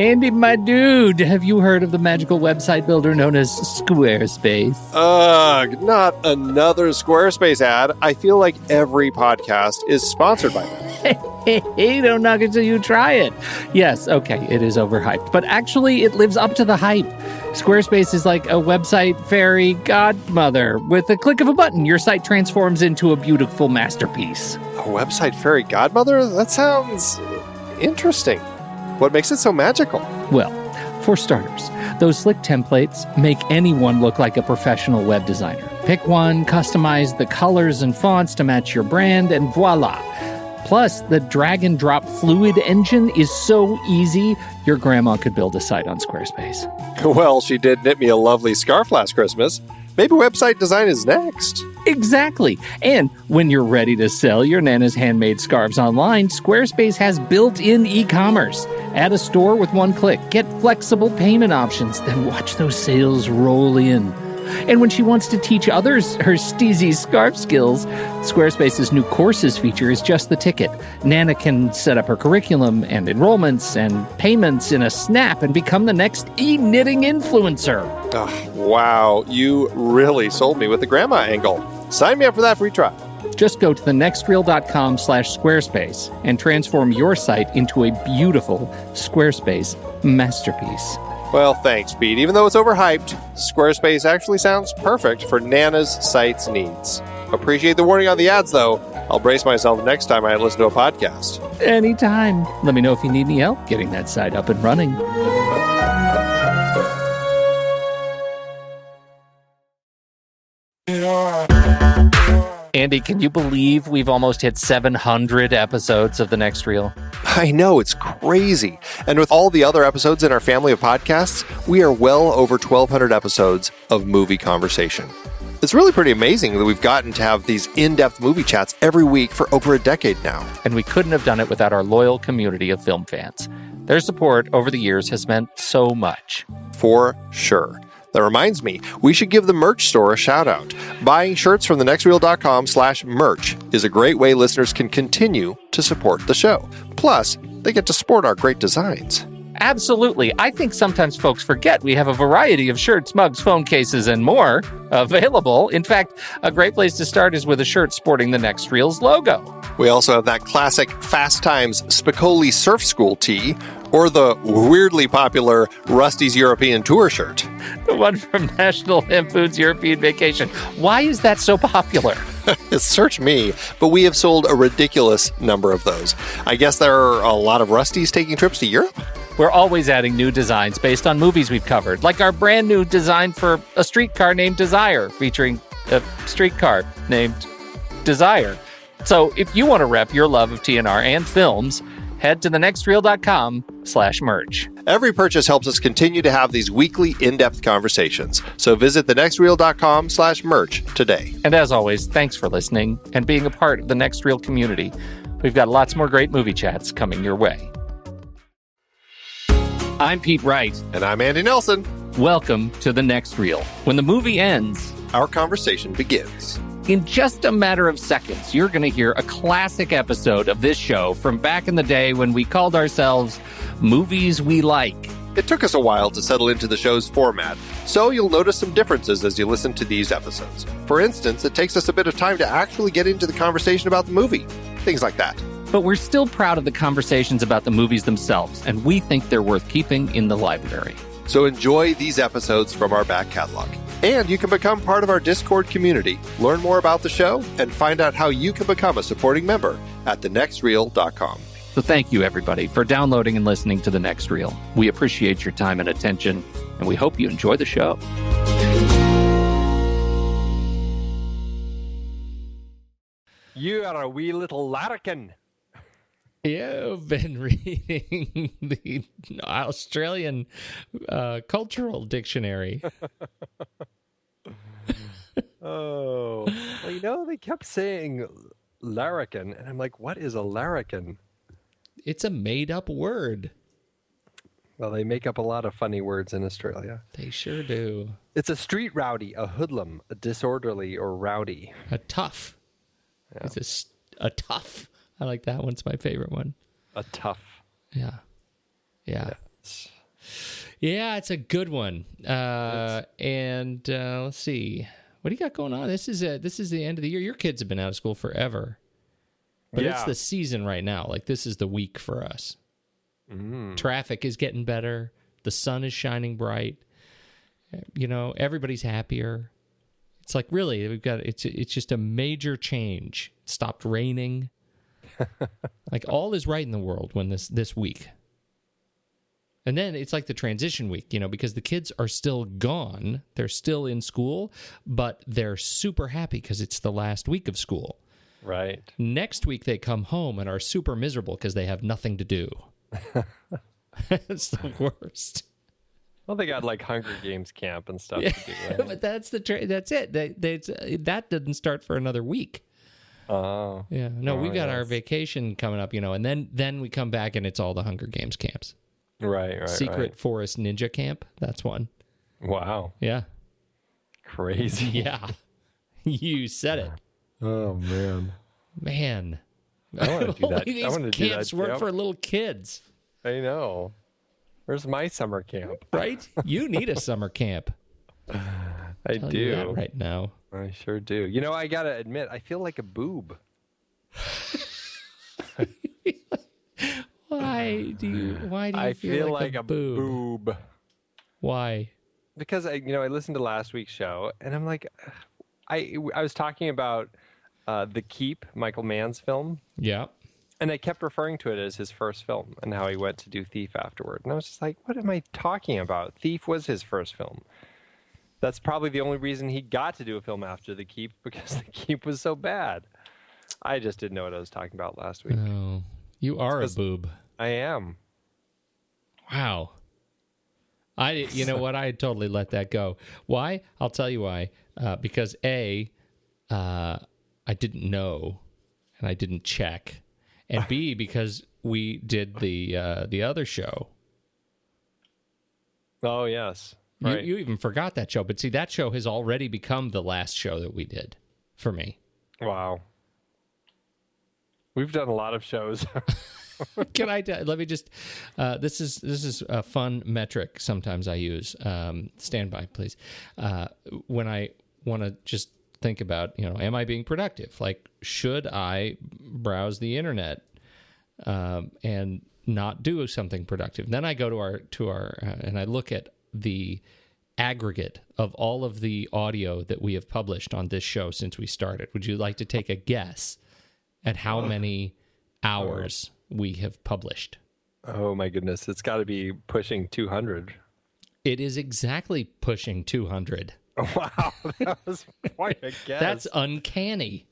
Andy, my dude, have you heard of the magical website builder known as Squarespace? Ugh, not another Squarespace ad. I feel like every podcast is sponsored by them. Hey, don't knock it till you try it. Yes, okay, it is overhyped, but actually it lives up to the hype. Squarespace is like a website fairy godmother. With a click of a button, your site transforms into a beautiful masterpiece. A website fairy godmother? That sounds interesting. What makes it so magical? Well, for starters, those slick templates make anyone look like a professional web designer. Pick one, customize the colors and fonts to match your brand, and voila. Plus, the drag and drop fluid engine is so easy, your grandma could build a site on Squarespace. Well, she did knit me a lovely scarf last Christmas. Maybe website design is next. Exactly. And when you're ready to sell your Nana's handmade scarves online, Squarespace has built-in e-commerce. Add a store with one click. Get flexible payment options. Then watch those sales roll in. And when she wants to teach others her steezy scarf skills, Squarespace's new courses feature is just the ticket. Nana can set up her curriculum and enrollments and payments in a snap and become the next e-knitting influencer. Oh, wow, you really sold me with the grandma angle. Sign me up for that free trial. Just go to thenextreel.com/Squarespace and transform your site into a beautiful Squarespace masterpiece. Well, thanks, Pete. Even though it's overhyped, Squarespace actually sounds perfect for Nana's site's needs. Appreciate the warning on the ads, though. I'll brace myself next time I listen to a podcast. Anytime. Let me know if you need any help getting that site up and running. Andy, can you believe we've almost hit 700 episodes of The Next Reel? I know, it's crazy. And with all the other episodes in our family of podcasts, we are well over 1,200 episodes of movie conversation. It's really pretty amazing that we've gotten to have these in-depth movie chats every week for over a decade now. And we couldn't have done it without our loyal community of film fans. Their support over the years has meant so much. For sure. That reminds me, we should give the merch store a shout out. Buying shirts from thenextreel.com/merch is a great way listeners can continue to support the show. Plus, they get to sport our great designs. Absolutely. I think sometimes folks forget we have a variety of shirts, mugs, phone cases, and more available. In fact, a great place to start is with a shirt sporting the Next Reel's logo. We also have that classic Fast Times Spicoli Surf School tee, or the weirdly popular Rusty's European Tour shirt. The one from National Lampoon's European Vacation. Why is that so popular? Search me, but we have sold a ridiculous number of those. I guess there are a lot of Rustys taking trips to Europe? We're always adding new designs based on movies we've covered, like our brand new design for a streetcar named Desire, featuring a streetcar named Desire. So if you want to rep your love of TNR and films, head to thenextreel.com/merch. Every purchase helps us continue to have these weekly in-depth conversations. So visit thenextreel.com/merch today. And as always, thanks for listening and being a part of the Next Reel community. We've got lots more great movie chats coming your way. I'm Pete Wright. And I'm Andy Nelson. Welcome to The Next Reel. When the movie ends, our conversation begins. In just a matter of seconds, you're going to hear a classic episode of this show from back in the day when we called ourselves Movies We Like. It took us a while to settle into the show's format, so you'll notice some differences as you listen to these episodes. For instance, it takes us a bit of time to actually get into the conversation about the movie. Things like that. But we're still proud of the conversations about the movies themselves, and we think they're worth keeping in the library. So enjoy these episodes from our back catalog. And you can become part of our Discord community, learn more about the show, and find out how you can become a supporting member at thenextreel.com. So thank you, everybody, for downloading and listening to The Next Reel. We appreciate your time and attention, and we hope you enjoy the show. You are a wee little larrikin. You've been reading the Australian Cultural Dictionary. Oh. Well, you know, they kept saying larrikin, and I'm like, what is a larrikin? It's a made-up word. Well, they make up a lot of funny words in Australia. They sure do. It's a street rowdy, a hoodlum, a disorderly, or rowdy. A tough. Yeah. It's a tough. I like that one's my favorite one. A tough. Yeah. Yeah. Yes. Yeah, it's a good one. And let's see. What do you got going on? This is the end of the year. Your kids have been out of school forever. But it's the season right now. Like, this is the week for us. Traffic is getting better. The sun is shining bright. You know, everybody's happier. It's like, really, it's just a major change. It stopped raining. Like, all is right in the world when this week. And then it's like the transition week, you know, because the kids are still gone. They're still in school, but they're super happy because it's the last week of school. Right. Next week, they come home and are super miserable because they have nothing to do. It's the worst. Well, they got like Hunger Games camp and stuff to do. Right? But that's it. That didn't start for another week. Oh. Yeah. No, we got our vacation coming up, you know, and then we come back and it's all the Hunger Games camps. Right. Secret Forest Ninja Camp. That's one. Wow. Yeah. Crazy. Yeah. You said it. Oh, man. I want to do that. These I want to do that. camps work for little kids. I know. Where's my summer camp? Right? You need a summer camp. I do. You that right now. I sure do. You know, I got to admit, I feel like a boob. Why do you feel like a boob? Why? Because I listened to last week's show and I'm like, I was talking about The Keep, Michael Mann's film. Yeah. And I kept referring to it as his first film and how he went to do Thief afterward. And I was just like, what am I talking about? Thief was his first film. That's probably the only reason he got to do a film after The Keep, because The Keep was so bad. I just didn't know what I was talking about last week. Oh, you are a boob. I am. Wow. You know what? I totally let that go. Why? I'll tell you why. Because A, I didn't know, and I didn't check, and B, because we did the other show. Oh yes, right. You even forgot that show, but see, that show has already become the last show that we did for me. Wow. We've done a lot of shows. Can I let me just this is a fun metric sometimes I use. Stand by, please. When I want to just think about, am I being productive? Like, should I browse the internet and not do something productive? Then I go to our and I look at the aggregate of all of the audio that we have published on this show since we started. Would you like to take a guess at how many hours we have published? Oh my goodness, it's got to be pushing 200. It is exactly pushing 200. Wow, that was quite a guess. That's uncanny.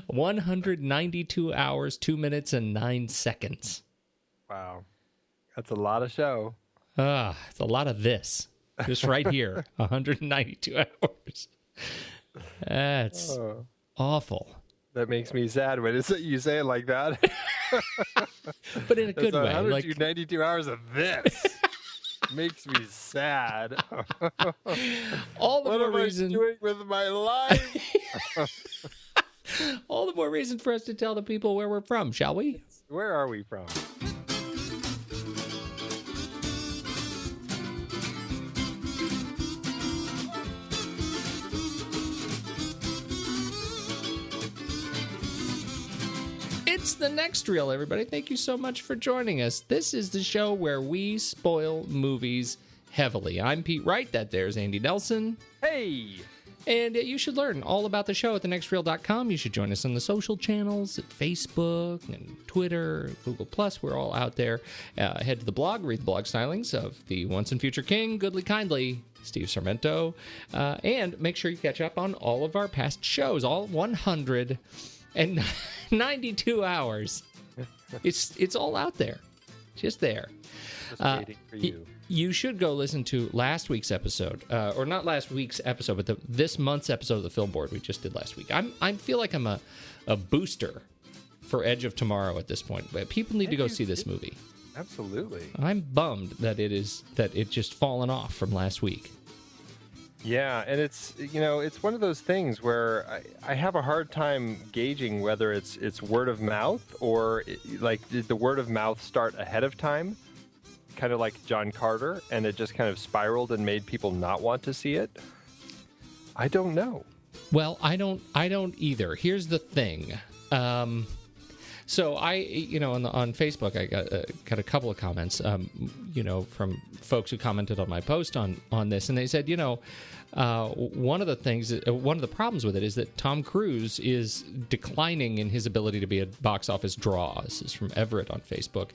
192 hours, 2 minutes, and 9 seconds. Wow, that's a lot of show. It's a lot of this. Just right here, 192 hours. That's awful. That makes me sad when you say it like that. But in a good way. 192 hours of this makes me sad. All the what more am reason I doing with my life? All the more reason for us to tell the people where we're from, shall we? Where are we from? It's The Next Reel, everybody. Thank you so much for joining us. This is the show where we spoil movies heavily. I'm Pete Wright. That there's Andy Nelson. Hey! And you should learn all about the show at thenextreel.com. You should join us on the social channels at Facebook and Twitter, Google+. We're all out there. Head to the blog, read the blog stylings of the once and future king, Goodly Kindly, Steve Sarmento. And make sure you catch up on all of our past shows, all 192 hours. It's all out there. Just there. Just waiting for you. You should go listen to last week's episode, or not last week's episode, but this month's episode of the Film Board we just did last week. I feel like I'm a booster for Edge of Tomorrow at this point, but people need to go see this movie. Absolutely. I'm bummed that it just fallen off from last week. Yeah, and it's one of those things where I have a hard time gauging whether it's word of mouth or did the word of mouth start ahead of time? kind of like John Carter, and it just kind of spiraled and made people not want to see it? I don't know. Well, I don't either. Here's the thing. So I, on Facebook, I got a couple of comments, from folks who commented on my post on this, and they said, one of the problems with it is that Tom Cruise is declining in his ability to be a box office draw. This is from Everett on Facebook.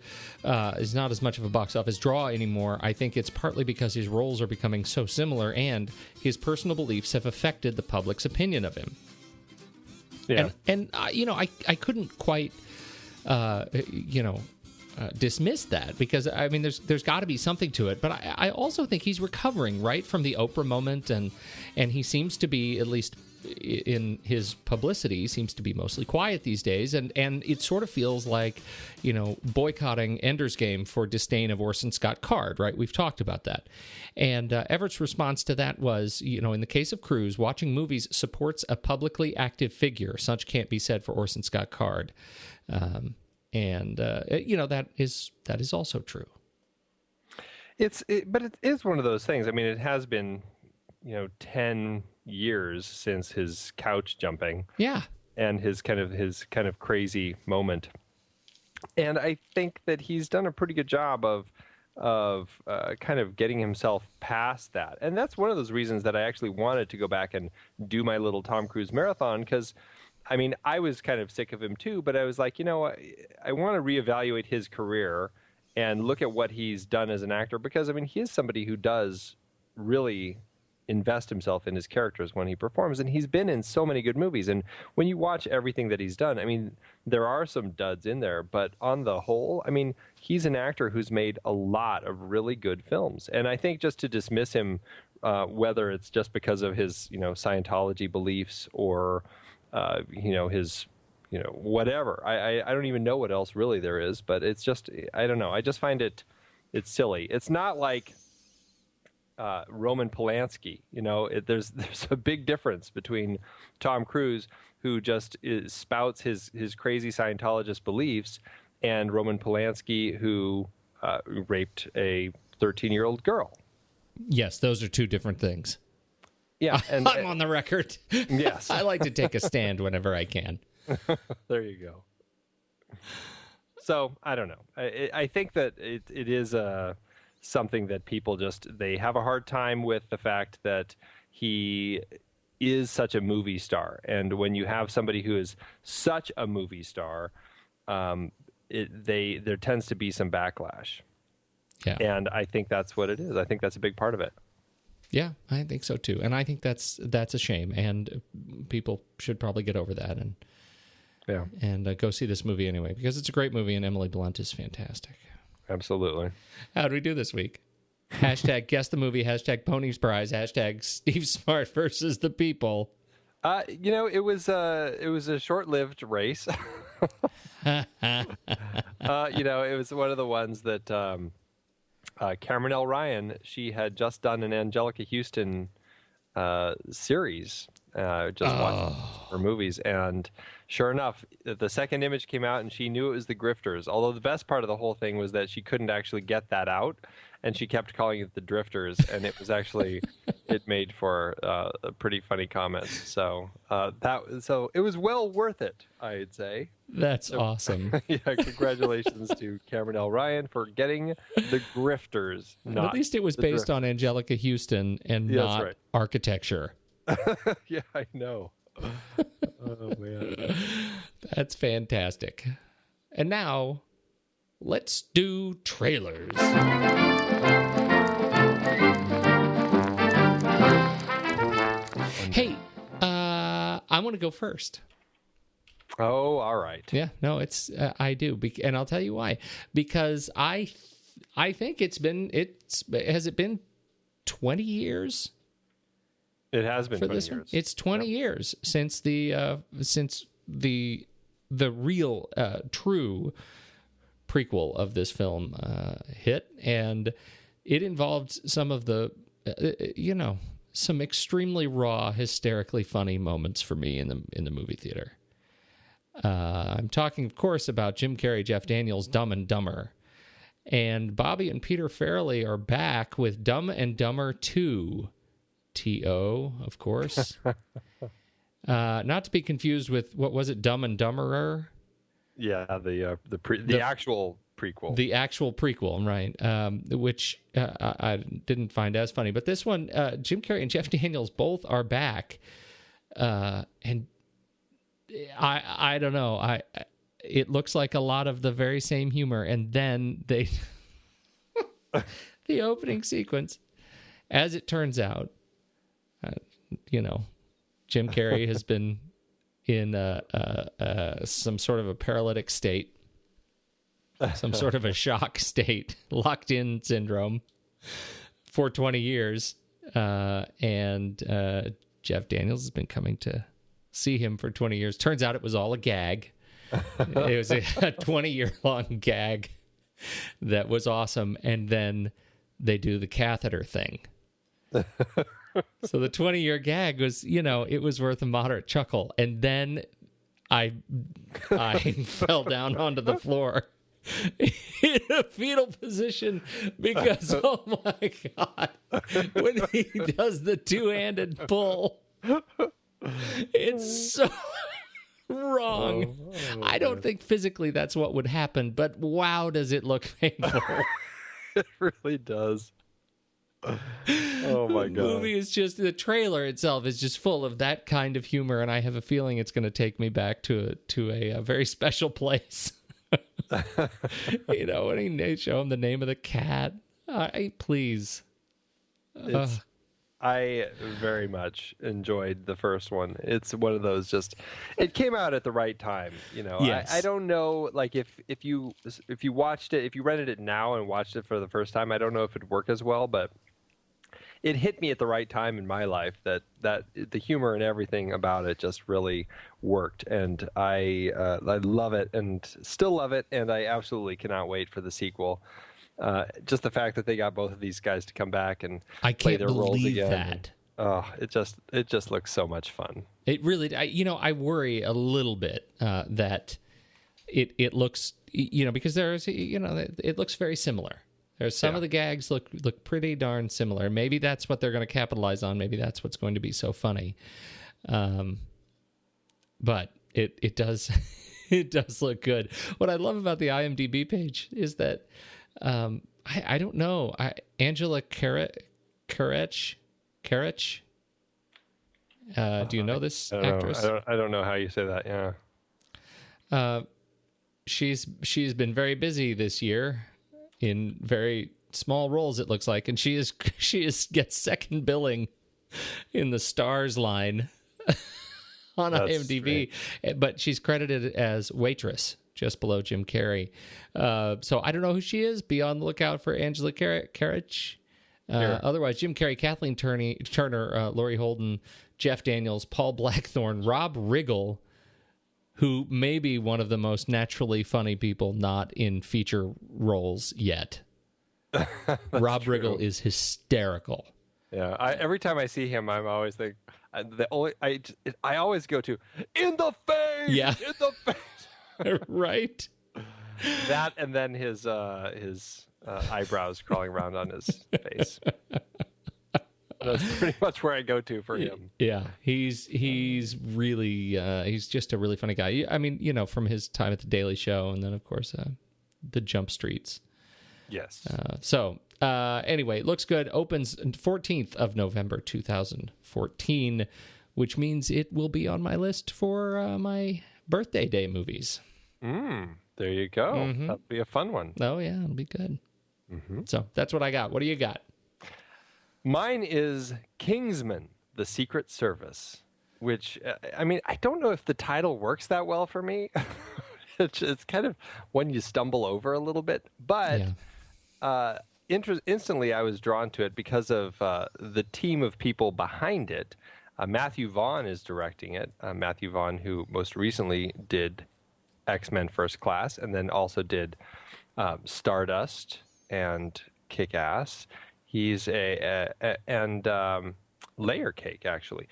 Is not as much of a box office draw anymore. I think it's partly because his roles are becoming so similar, and his personal beliefs have affected the public's opinion of him. Yeah, and I couldn't quite. Dismiss that, because I mean there's got to be something to it, but I also think he's recovering, right, from the Oprah moment, and he seems to be, at least in his publicity, seems to be mostly quiet these days, and it sort of feels like boycotting Ender's Game for disdain of Orson Scott Card, right? We've talked about that, and Everett's response to that was, in the case of Cruise, watching movies supports a publicly active figure. Such can't be said for Orson Scott Card. That is also true. But it is one of those things. I mean, it has been, 10 years since his couch jumping. Yeah. And his kind of crazy moment. And I think that he's done a pretty good job of kind of getting himself past that. And that's one of those reasons that I actually wanted to go back and do my little Tom Cruise marathon, because I mean, I was kind of sick of him too, but I was like, I want to reevaluate his career and look at what he's done as an actor, because, I mean, he is somebody who does really invest himself in his characters when he performs, and he's been in so many good movies. And when you watch everything that he's done, I mean, there are some duds in there, but on the whole, I mean, he's an actor who's made a lot of really good films. And I think just to dismiss him, whether it's just because of his, Scientology beliefs or his, whatever. I don't even know what else really there is, but it's just, I don't know. I just find it's silly. It's not like Roman Polanski. There's a big difference between Tom Cruise, who just spouts his crazy Scientologist beliefs, and Roman Polanski, who raped a 13-year-old girl. Yes, those are two different things. Yeah, and I'm on the record. Yes. I like to take a stand whenever I can. There you go. So, I don't know. I think that it is something that people they have a hard time with, the fact that he is such a movie star. And when you have somebody who is such a movie star, there tends to be some backlash. Yeah. And I think that's what it is. I think that's a big part of it. Yeah, I think so too, and I think that's a shame, and people should probably get over that and go see this movie anyway, because it's a great movie, and Emily Blunt is fantastic. Absolutely. How do we do this week? Hashtag guess the movie. Hashtag Pony's Prize. Hashtag Steve Smart versus the people. It was a short-lived race. It was one of the ones that. Cameron L. Ryan, she had just done an Angelica Houston series, watched her movies, and sure enough, the second image came out and she knew it was the Grifters, although the best part of the whole thing was that she couldn't actually get that out, and she kept calling it the Drifters, and it was actually, it made for pretty funny comments, so it was well worth it, I'd say. That's awesome. Yeah, congratulations to Cameron L. Ryan for getting the Grifters. At least it was based on Angelica Houston and not architecture. Yeah, I know. Oh, man. That's fantastic. And now, let's do trailers. Hey, I want to go first. Oh, all right. Yeah, no, it's I do, and I'll tell you why. Because I think has it been 20 years? It has been 20 years. It's 20 years since the real true prequel of this film hit, and it involved some of the some extremely raw, hysterically funny moments for me in the movie theater. I'm talking, of course, about Jim Carrey, Jeff Daniels' Dumb and Dumber. And Bobby and Peter Farrelly are back with Dumb and Dumber 2. T.O., of course. Not to be confused with, what was it, Dumb and Dumberer? Yeah, the actual prequel. The actual prequel, right, which I didn't find as funny. But this one, Jim Carrey and Jeff Daniels both are back. And I don't know. It looks like a lot of the very same humor. And then they... the opening sequence, as it turns out, Jim Carrey has been in some sort of a paralytic state, some sort of a shock state, locked in syndrome for 20 years. And Jeff Daniels has been coming to see him for 20 years. Turns out it was all a gag. It was a 20-year-long gag that was awesome. And then they do the catheter thing. So the 20-year gag was, it was worth a moderate chuckle. And then I fell down onto the floor in a fetal position because, oh my God, when he does the two-handed pull, it's so wrong. I don't think physically that's what would happen, but wow, does it look painful. It really does. Oh my God. The movie is just, the trailer itself is just full of that kind of humor, and I have a feeling it's going to take me back to a very special place. When they show him the name of the cat. Please. I very much enjoyed the first one. It's one of those it came out at the right time. Yes. I don't know, like if you watched it, if you rented it now and watched it for the first time, I don't know if it'd work as well, but it hit me at the right time in my life that the humor and everything about it just really worked. And I love it and still love it. And I absolutely cannot wait for the sequel. Just the fact that they got both of these guys to come back and play their roles again. That. It just looks so much fun. It really, I worry a little bit that it looks, because there's, it looks very similar. There's some of the gags look pretty darn similar. Maybe that's what they're going to capitalize on. Maybe that's what's going to be so funny. But it does it does look good. What I love about the IMDb page is that I don't know. Angela Karech. Do you know this actress? I don't know how you say that. Yeah. She's been very busy this year in very small roles, it looks like, and she gets second billing in the stars line on IMDb, but she's credited as waitress just below Jim Carrey. So I don't know who she is. Be on the lookout for Angela Karech. Otherwise, Jim Carrey, Kathleen Turner, Laurie Holden, Jeff Daniels, Paul Blackthorne, Rob Riggle, who may be one of the most naturally funny people not in feature roles yet. Rob Riggle is hysterical. Yeah, every time I see him, I'm always I always go to in the face. Yeah, in the face. Right. That and then his eyebrows crawling around on his face. That's pretty much where I go to for him. Yeah, he's really he's just a really funny guy. I mean, from his time at the Daily Show, and then of course the Jump Streets. Yes. Anyway, looks good. Opens 14th of November 2014, which means it will be on my list for my birthday day movies. There you go. Mm-hmm. That'll be a fun one. Oh yeah, it'll be good. Mm-hmm. So that's what I got. What do you got? Mine is Kingsman: The Secret Service, which, I don't know if the title works that well for me. It's kind of one you stumble over a little bit, but instantly I was drawn to it because of the team of people behind it. Matthew Vaughn is directing it. Matthew Vaughn, who most recently did X-Men First Class and then also did Stardust and Kick-Ass. He's and Layer Cake, actually.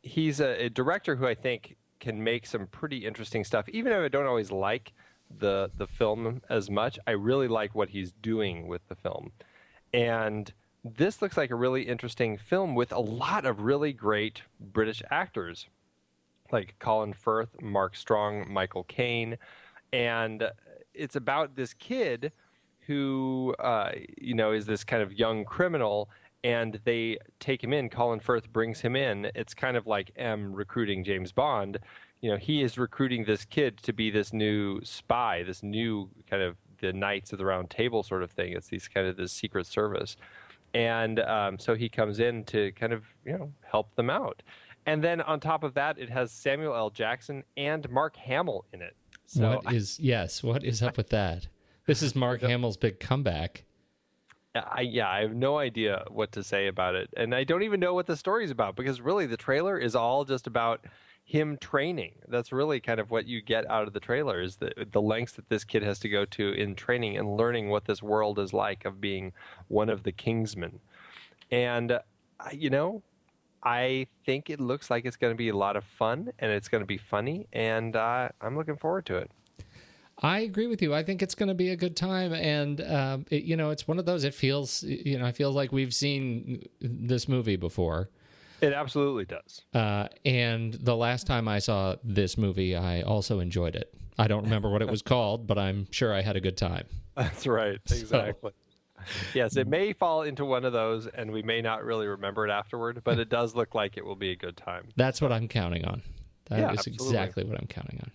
He's a director who I think can make some pretty interesting stuff, even if I don't always like the film as much. I really like what he's doing with the film. And this looks like a really interesting film with a lot of really great British actors, like Colin Firth, Mark Strong, Michael Caine. And it's about this kid who, is this kind of young criminal, and they take him in. Colin Firth brings him in. It's kind of like M recruiting James Bond. He is recruiting this kid to be this new spy, this new kind of the Knights of the Round Table sort of thing. It's this Secret Service. And so he comes in to kind of, help them out. And then on top of that, it has Samuel L. Jackson and Mark Hamill in it. So what is up with that? This is Mark Hamill's big comeback. I have no idea what to say about it. And I don't even know what the story's about, because really the trailer is all just about him training. That's really kind of what you get out of the trailer, is the lengths that this kid has to go to in training and learning what this world is like of being one of the Kingsmen. And, I think it looks like it's going to be a lot of fun, and it's going to be funny, and I'm looking forward to it. I agree with you. I think it's going to be a good time, and it's one of those. It feels, I feel like we've seen this movie before. It absolutely does. And the last time I saw this movie, I also enjoyed it. I don't remember what it was called, but I'm sure I had a good time. That's right. Exactly. Yes, it may fall into one of those, and we may not really remember it afterward, but it does look like it will be a good time. That's what I'm counting on. That is absolutely. Exactly what I'm counting on.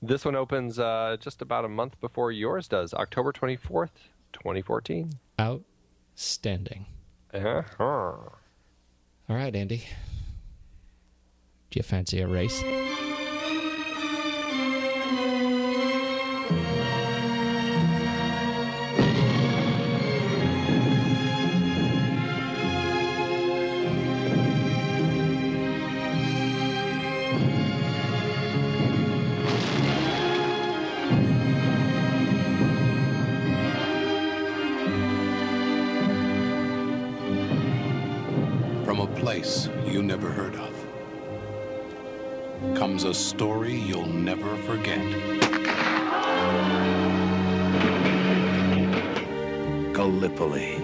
This one opens just about a month before yours does, October 24th, 2014. Outstanding. Uh-huh. All right, Andy. Do you fancy a race? Place you never heard of comes a story you'll never forget. Gallipoli.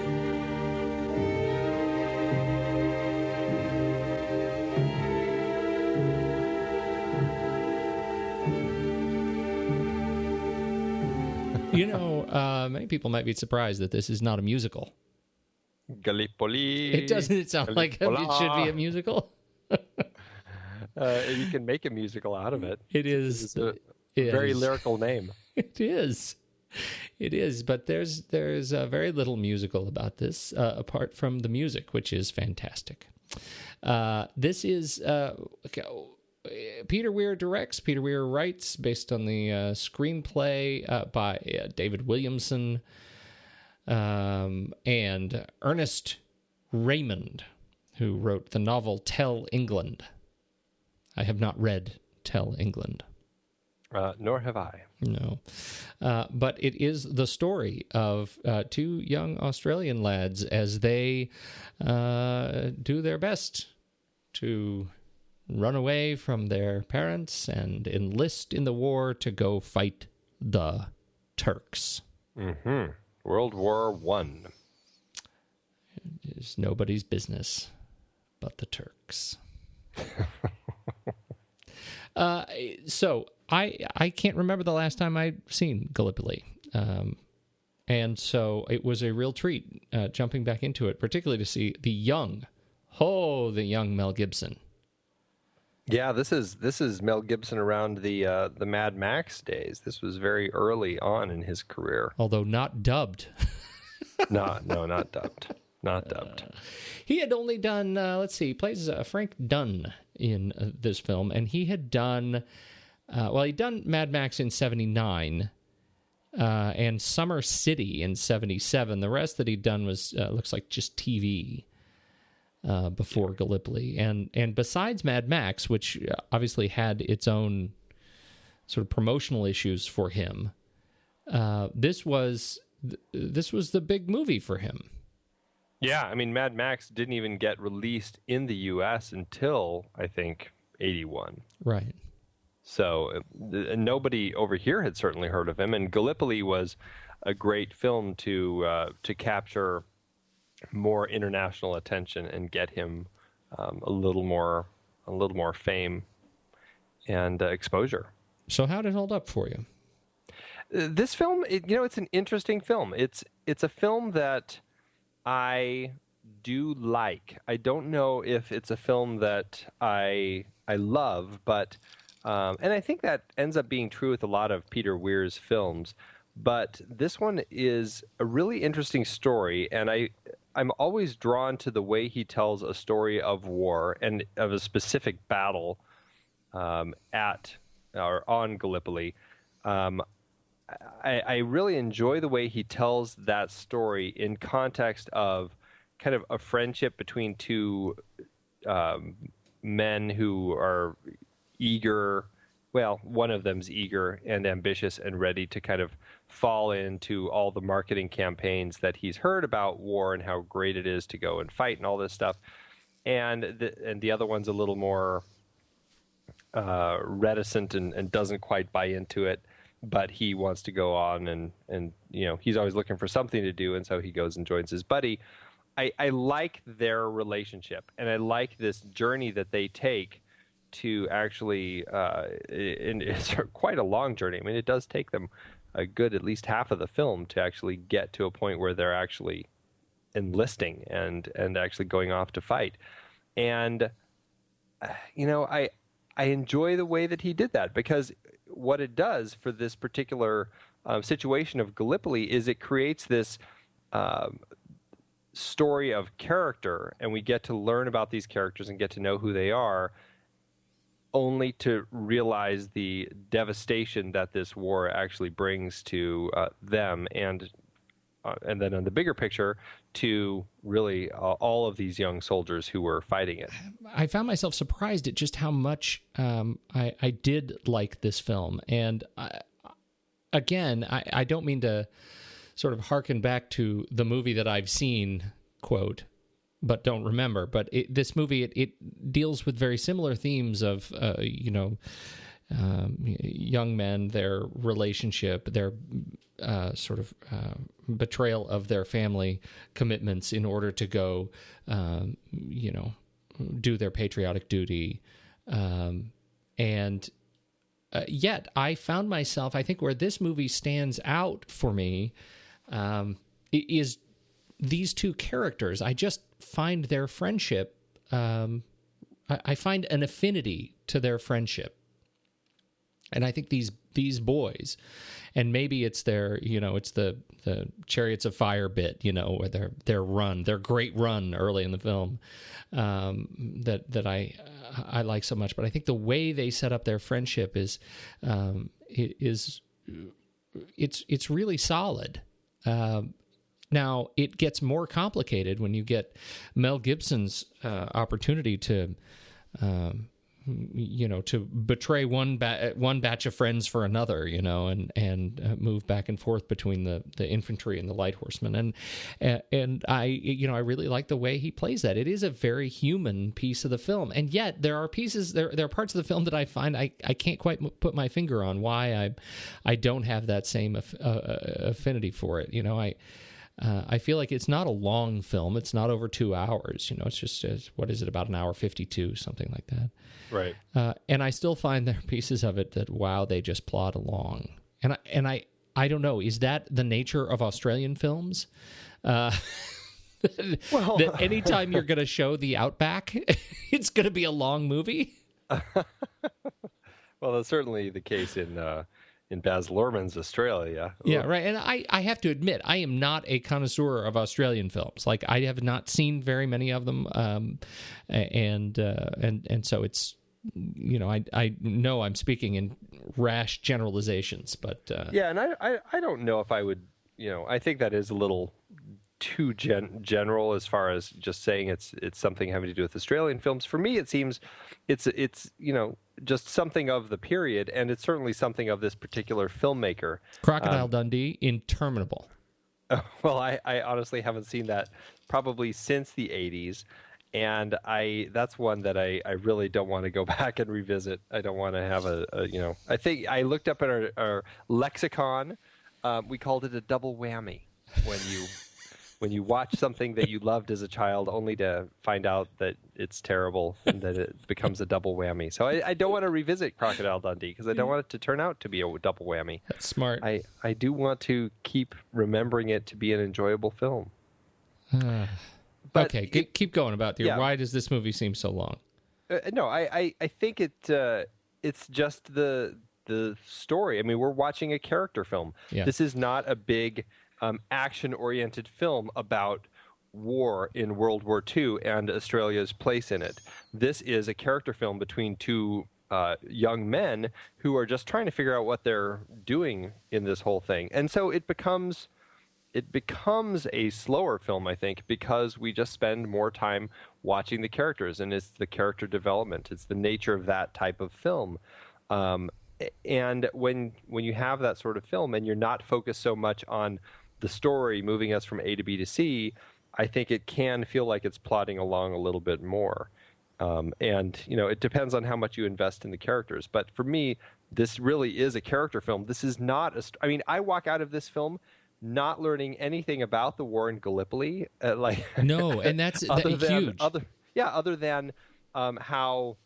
Many people might be surprised that this is not a musical. Gallipoli. It doesn't sound like it should be a musical. You can make a musical out of it. It is a very lyrical name. It is. But there's very little musical about this, apart from the music, which is fantastic. This is Peter Weir directs. Peter Weir writes, based on the screenplay by David Williamson. And Ernest Raymond, who wrote the novel Tell England. I have not read Tell England. Nor have I. No. But it is the story of two young Australian lads as they do their best to run away from their parents and enlist in the war to go fight the Turks. Mm-hmm. World War I. It's nobody's business but the Turks. So I can't remember the last time I'd seen Gallipoli. And so it was a real treat jumping back into it, particularly to see the young Mel Gibson. Yeah, this is Mel Gibson around the Mad Max days. This was very early on in his career. Although not dubbed. No, not dubbed. Not dubbed. He had only done, he plays Frank Dunn in this film, and he had done, he'd done Mad Max in 79 and Summer City in 77. The rest that he'd done was, looks like just TV. Before Gallipoli. And besides Mad Max, which obviously had its own sort of promotional issues for him, this was the big movie for him. Yeah, I mean, Mad Max didn't even get released in the U.S. until, I think, 81. Right. So nobody over here had certainly heard of him, and Gallipoli was a great film to capture more international attention and get him a little more fame and exposure. So how did it hold up for you? This film, it's an interesting film. It's a film that I do like. I don't know if it's a film that I love, but and I think that ends up being true with a lot of Peter Weir's films. But this one is a really interesting story, and I'm always drawn to the way he tells a story of war and of a specific battle at or on Gallipoli. I really enjoy the way he tells that story in context of kind of a friendship between two men who are eager. Well, one of them's eager and ambitious and ready to kind of fall into all the marketing campaigns that he's heard about war and how great it is to go and fight and all this stuff. And the other one's a little more reticent and doesn't quite buy into it, but he wants to go on and he's always looking for something to do, and so he goes and joins his buddy. I like their relationship, and I like this journey that they take to actually, and it's quite a long journey. I mean, it does take them a good at least half of the film to actually get to a point where they're actually enlisting and actually going off to fight. And, I enjoy the way that he did that, because what it does for this particular situation of Gallipoli is it creates this story of character, and we get to learn about these characters and get to know who they are, only to realize the devastation that this war actually brings to them, and then on the bigger picture, to really all of these young soldiers who were fighting it. I found myself surprised at just how much I did like this film. And I don't mean to sort of harken back to the movie that I've seen, quote, but don't remember. But this movie, it deals with very similar themes of, young men, their relationship, their sort of betrayal of their family commitments in order to go, do their patriotic duty. Yet I found myself, I think where this movie stands out for me is these two characters. I just find their friendship, I find an affinity to their friendship. And I think these boys, and maybe it's their, it's the Chariots of Fire bit, or their great run early in the film, that I like so much. But I think the way they set up their friendship is it's really solid. Now it gets more complicated when you get Mel Gibson's opportunity to betray one batch of friends for another, and move back and forth between the infantry and the light horsemen, and I really like the way he plays that. It is a very human piece of the film, and yet there are pieces, there are parts of the film that I find I can't quite put my finger on why I don't have that same affinity for it. I feel like it's not a long film. It's not over 2 hours. It's just, what is it, about an hour 52, something like that. Right. And I still find there are pieces of it that, wow, they just plod along. And I don't know, is that the nature of Australian films? Well, that anytime you're going to show the outback, it's going to be a long movie? Well, that's certainly the case in Baz Luhrmann's Australia. Yeah, right. And I have to admit, I am not a connoisseur of Australian films. Like, I have not seen very many of them, and so it's, I know I'm speaking in rash generalizations, but yeah, and I don't know if I would, I think that is a little too general as far as just saying it's something having to do with Australian films. For me, it seems it's just something of the period, and it's certainly something of this particular filmmaker. Crocodile Dundee, interminable. Well, I honestly haven't seen that probably since the 80s, And that's one that I really don't want to go back and revisit. I don't want to have I think I looked up in our lexicon, we called it a double whammy when you watch something that you loved as a child only to find out that it's terrible and that it becomes a double whammy. So I don't want to revisit Crocodile Dundee because I don't want it to turn out to be a double whammy. That's smart. I do want to keep remembering it to be an enjoyable film. But okay, keep going about why does this movie seem so long? No, I think it's just the story. I mean, we're watching a character film. Yeah. This is not a big action-oriented film about war in World War II and Australia's place in it. This is a character film between two young men who are just trying to figure out what they're doing in this whole thing. And so it becomes a slower film, I think, because we just spend more time watching the characters, and it's the character development. It's the nature of that type of film. And when you have that sort of film and you're not focused so much on the story moving us from A to B to C, I think it can feel like it's plodding along a little bit more. And, it depends on how much you invest in the characters. But for me, this really is a character film. This is not I walk out of this film not learning anything about the war in Gallipoli. No, and that's huge. Other than how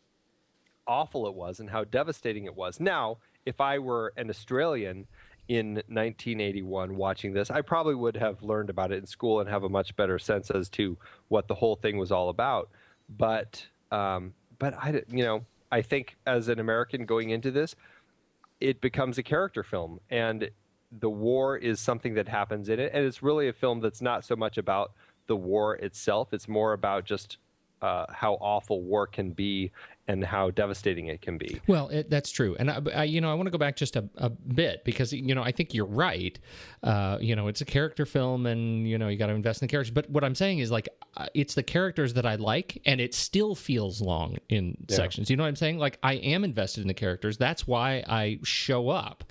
awful it was and how devastating it was. Now, if I were an Australian in 1981 watching this, I probably would have learned about it in school and have a much better sense as to what the whole thing was all about. But I think as an American going into this, it becomes a character film, and the war is something that happens in it, and it's really a film that's not so much about the war itself. It's more about just how awful war can be and how devastating it can be. Well, that's true. And I want to go back just a bit because, I think you're right. It's a character film and, you got to invest in the characters. But what I'm saying is it's the characters that I like, and it still feels long in sections. You know what I'm saying? Like, I am invested in the characters. That's why I show up.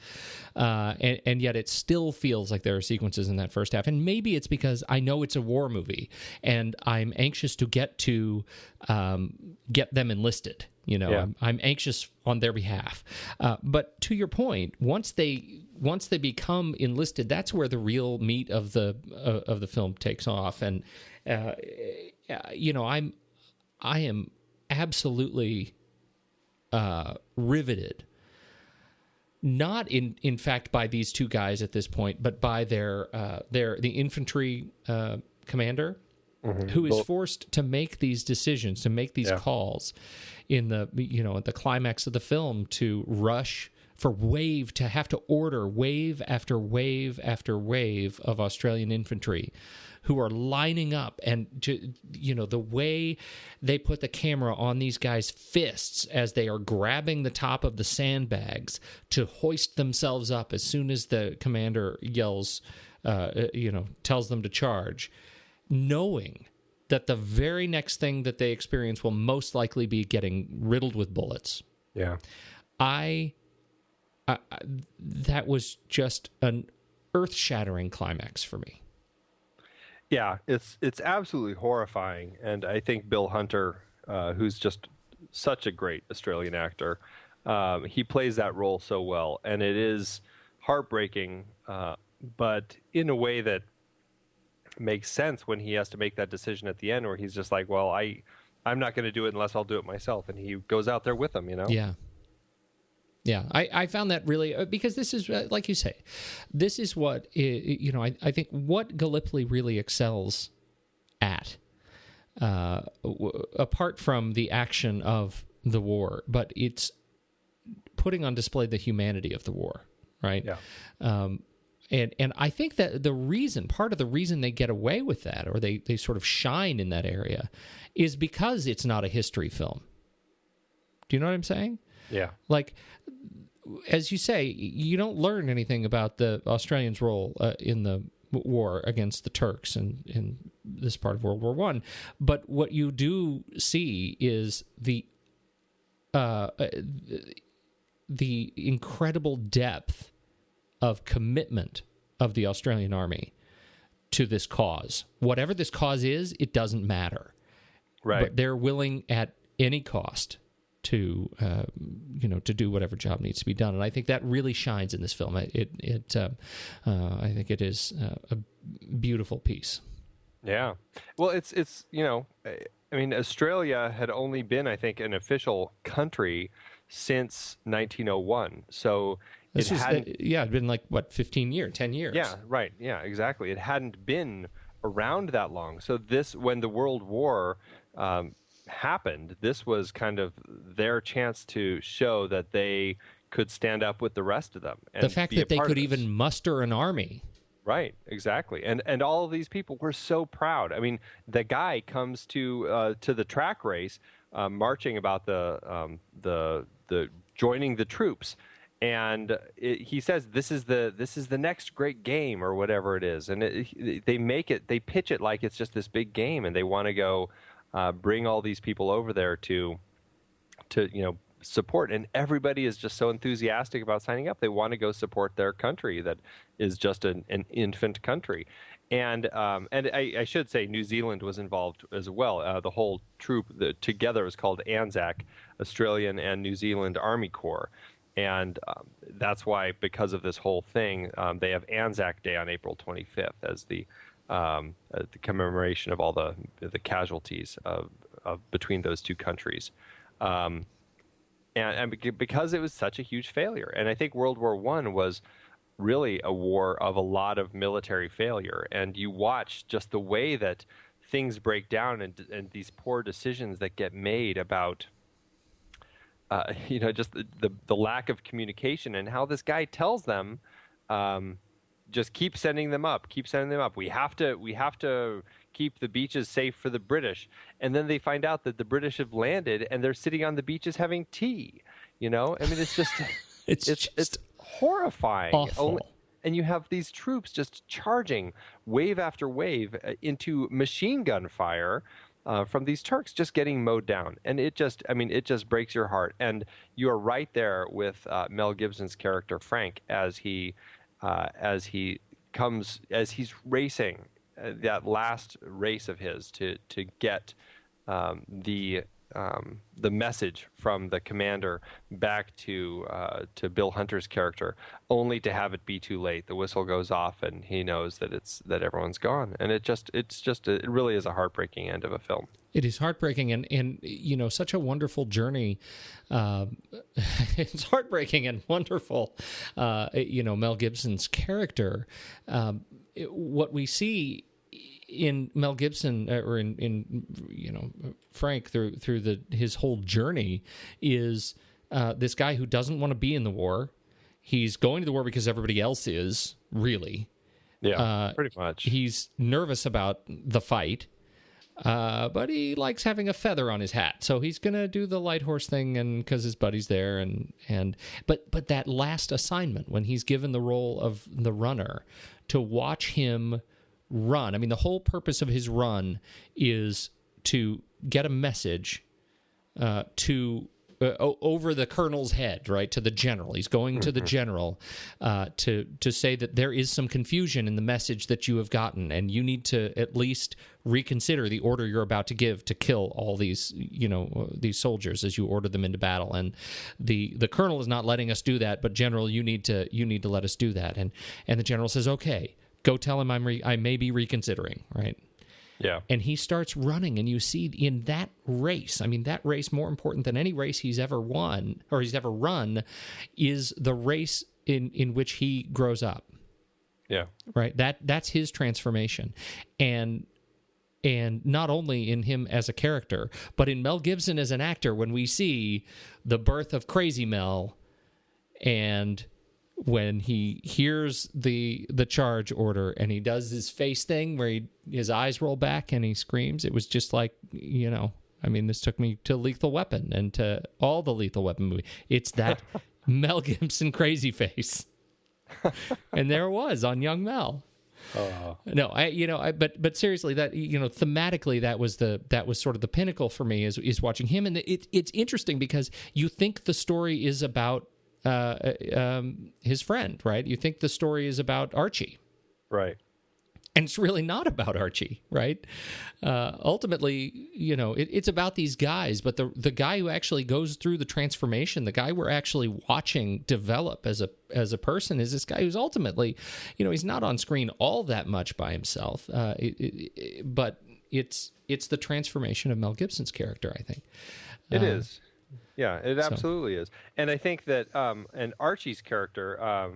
And yet it still feels like there are sequences in that first half. And maybe it's because I know it's a war movie and I'm anxious to get them enlisted. I'm anxious on their behalf. But to your point, once they become enlisted, that's where the real meat of the film takes off. And I am absolutely riveted. Not in fact by these two guys at this point, but by the infantry commander, who is forced to make these decisions, to make these calls in the at the climax of the film, to rush for to have to order wave after wave after wave of Australian infantry who are lining up, and the way they put the camera on these guys' fists as they are grabbing the top of the sandbags to hoist themselves up as soon as the commander yells, tells them to charge, knowing that the very next thing that they experience will most likely be getting riddled with bullets. Yeah. That was just an earth-shattering climax for me. Yeah, it's absolutely horrifying, and I think Bill Hunter, who's just such a great Australian actor, he plays that role so well, and it is heartbreaking, but in a way that makes sense when he has to make that decision at the end, where he's just like, well, I'm not going to do it unless I'll do it myself, and he goes out there with them, Yeah, I found that really, because this is, like you say, this is what, I think what Gallipoli really excels at, apart from the action of the war, but it's putting on display the humanity of the war, right? Yeah. And I think that part of the reason they get away with that, or they sort of shine in that area, is because it's not a history film. Do you know what I'm saying? Yeah. Like, as you say, you don't learn anything about the Australians' role in the war against the Turks in this part of World War I. But what you do see is the incredible depth of commitment of the Australian Army to this cause. Whatever this cause is, it doesn't matter. Right. But they're willing at any cost to to do whatever job needs to be done, and I think that really shines in this film. I think it is a beautiful piece. Yeah. Well, it's I mean, Australia had only been, I think, an official country since 1901. So it'd been like, 10 years? Yeah, right. Yeah, exactly. It hadn't been around that long. So when the World War happened, this was kind of their chance to show that they could stand up with the rest of them. And the fact that they could even muster an army. Right, exactly, and all of these people were so proud. I mean, the guy comes to the track race, marching about the joining the troops, and he says this is the next great game or whatever it is, and they pitch it like it's just this big game, and they want to go bring all these people over there to support, and everybody is just so enthusiastic about signing up. They want to go support their country that is just an infant country, and I should say New Zealand was involved as well. The whole troop together was called ANZAC, Australian and New Zealand Army Corps, and that's why, because of this whole thing, they have Anzac Day on April 25th as the commemoration of all the casualties of between those two countries. And because it was such a huge failure. And I think World War I was really a war of a lot of military failure. And you watch just the way that things break down and these poor decisions that get made about, just the lack of communication, and how this guy tells them, just keep sending them up. We have to keep the beaches safe for the British. And then they find out that the British have landed and they're sitting on the beaches having tea. I mean, it's just it's horrifying. Awful. And you have these troops just charging wave after wave into machine gun fire from these Turks, just getting mowed down. And it just breaks your heart. And you're right there with Mel Gibson's character Frank as he's racing that last race of his to get the message from the commander back to Bill Hunter's character, only to have it be too late. The whistle goes off, and he knows that everyone's gone. And it really is a heartbreaking end of a film. It is heartbreaking, and such a wonderful journey. It's heartbreaking and wonderful. Mel Gibson's character. What we see in Mel Gibson, or in Frank through his whole journey, is this guy who doesn't want to be in the war. He's going to the war because everybody else is, really. Yeah, pretty much. He's nervous about the fight. But he likes having a feather on his hat, so he's gonna do the light horse thing, and because his buddy's there, but that last assignment when he's given the role of the runner, to watch him run. I mean, the whole purpose of his run is to get a message over the colonel's head, right, to the general. He's going to the general to say that there is some confusion in the message that you have gotten, and you need to at least reconsider the order you're about to give to kill all these these soldiers as you order them into battle. And the colonel is not letting us do that, but general, you need to let us do that. And the general says, okay, go tell him I may be reconsidering, right? Yeah. And he starts running, and you see in that race, I mean, that race, more important than any race he's ever won or he's ever run, is the race in which he grows up. Yeah. Right? That's his transformation. And not only in him as a character, but in Mel Gibson as an actor, when we see the birth of Crazy Mel, and when he hears the charge order and he does his face thing where his eyes roll back and he screams, it was just like, I mean, this took me to Lethal Weapon and to all the Lethal Weapon movies. It's that Mel Gibson crazy face. And there it was on young Mel. Oh. No, but seriously, that thematically, that was sort of the pinnacle for me is watching him, and it's interesting because you think the story is about his friend, right? You think the story is about Archie, right? And it's really not about Archie, right? Ultimately, it's about these guys, but the guy who actually goes through the transformation, the guy we're actually watching develop as a person, is this guy who's ultimately, he's not on screen all that much by himself, but it's the transformation of Mel Gibson's character, I think. It is. Yeah, it absolutely is. And I think that and Archie's character,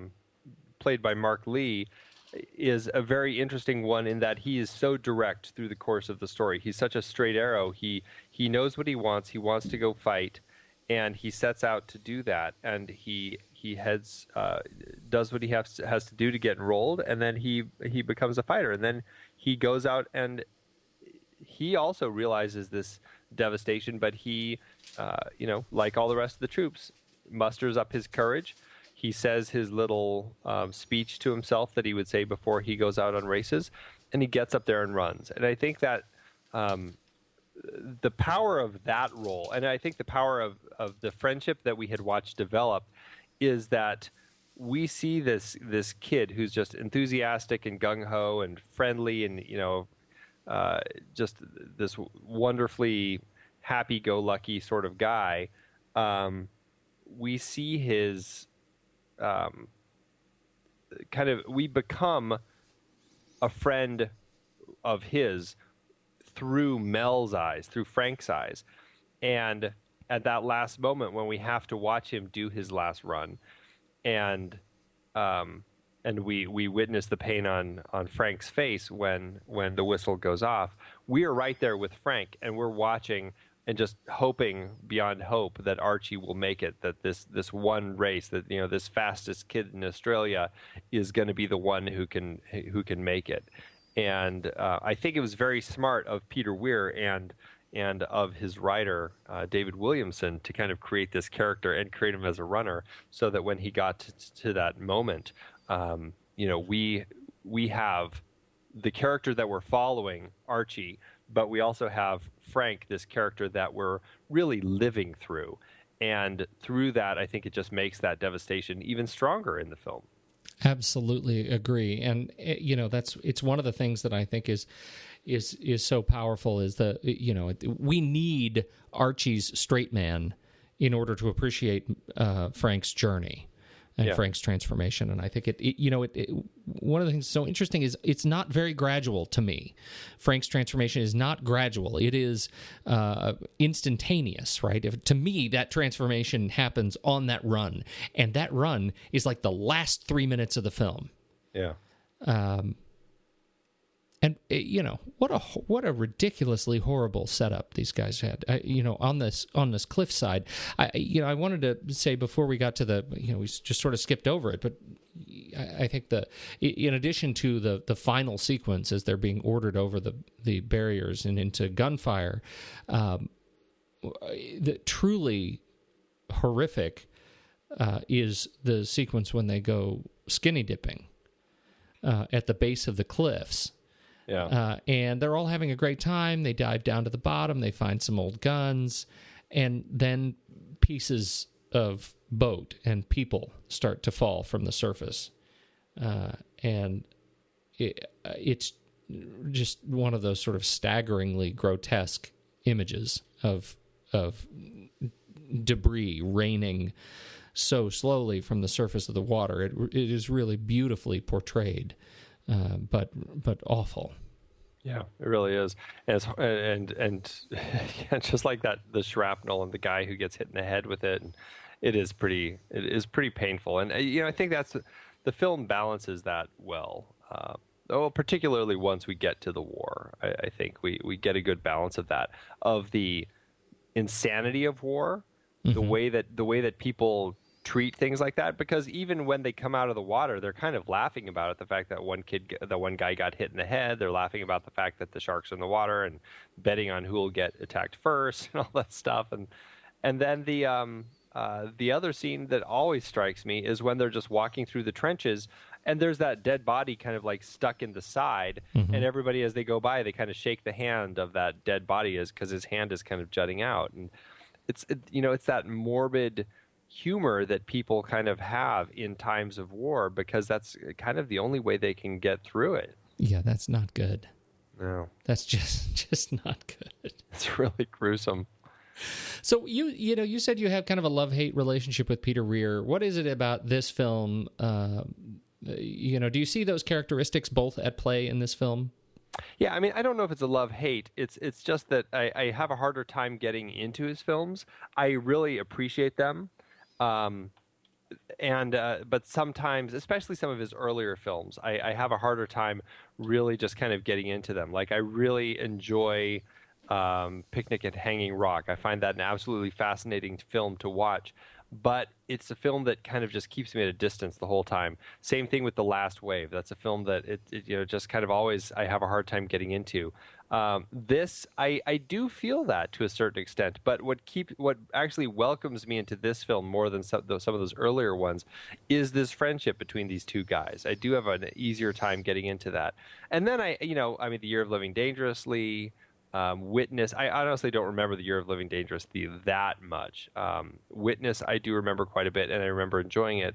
played by Mark Lee, is a very interesting one in that he is so direct through the course of the story. He's such a straight arrow. He knows what he wants. He wants to go fight, and he sets out to do that. And he heads, does what he has to do to get enrolled, and then he becomes a fighter. And then he goes out, and he also realizes this devastation, but he, like all the rest of the troops, musters up his courage. He says his little speech to himself that he would say before he goes out on races, and he gets up there and runs. And I think that the power of that role, and I think the power of the friendship that we had watched develop, is that we see this kid who's just enthusiastic and gung-ho and friendly and, just this wonderfully happy-go-lucky sort of guy. We see his... we become a friend of his through Mel's eyes, through Frank's eyes. And at that last moment when we have to watch him do his last run, and we witness the pain on Frank's face when the whistle goes off, we are right there with Frank, and we're watching and just hoping beyond hope that Archie will make it, that this one race, that this fastest kid in Australia is going to be the one who can make it. And I think it was very smart of Peter Weir and of his writer David Williamson to kind of create this character and create him as a runner, so that when he got to that moment, we have the character that we're following, Archie, but we also have Frank, this character that we're really living through. And through that, I think it just makes that devastation even stronger in the film. Absolutely agree. And, it's one of the things that I think is so powerful is we need Archie's straight man in order to appreciate Frank's journey and Frank's transformation. And I think one of the things that's so interesting is it's not very gradual to me. Frank's transformation is not gradual. It is instantaneous, right? To me, that transformation happens on that run. And that run is like the last 3 minutes of the film. Yeah. And what a ridiculously horrible setup these guys had. On this cliffside. I wanted to say before we got to we just sort of skipped over it, but I think in addition to the final sequence as they're being ordered over the barriers and into gunfire, the truly horrific is the sequence when they go skinny dipping at the base of the cliffs. Yeah. And they're all having a great time. They dive down to the bottom. They find some old guns. And then pieces of boat and people start to fall from the surface. And it's just one of those sort of staggeringly grotesque images of debris raining so slowly from the surface of the water. It is really beautifully portrayed. But awful. Yeah, it really is, and just like that, the shrapnel and the guy who gets hit in the head with it, it is pretty painful. And I think that's the film balances that well. Particularly once we get to the war, I think we get a good balance of that, of the insanity of war, mm-hmm. the way that people treat things like that, because even when they come out of the water, they're kind of laughing about it. The fact that one guy got hit in the head, they're laughing about the fact that the sharks are in the water and betting on who will get attacked first and all that stuff. And then the other scene that always strikes me is when they're just walking through the trenches and there's that dead body kind of like stuck in the side, mm-hmm. and everybody as they go by, they kind of shake the hand of that dead body because his hand is kind of jutting out. And it's that morbid humor that people kind of have in times of war, because that's kind of the only way they can get through it. Yeah, that's not good. No. That's just not good. It's really gruesome. So you said you have kind of a love-hate relationship with Peter Weir. What is it about this film? Do you see those characteristics both at play in this film? Yeah, I mean, I don't know if it's a love-hate. It's just that I have a harder time getting into his films. I really appreciate them. But sometimes, especially some of his earlier films, I have a harder time really just kind of getting into them. Like, I really enjoy Picnic at Hanging Rock. I find that an absolutely fascinating film to watch, but it's a film that kind of just keeps me at a distance the whole time. Same thing with The Last Wave. That's a film that it just kind of always I have a hard time getting into. This I do feel that to a certain extent, but what actually welcomes me into this film more than some of those earlier ones is this friendship between these two guys. I do have an easier time getting into that. And then The Year of Living Dangerously, Witness. I honestly don't remember The Year of Living Dangerously that much. Witness I do remember quite a bit, and I remember enjoying it.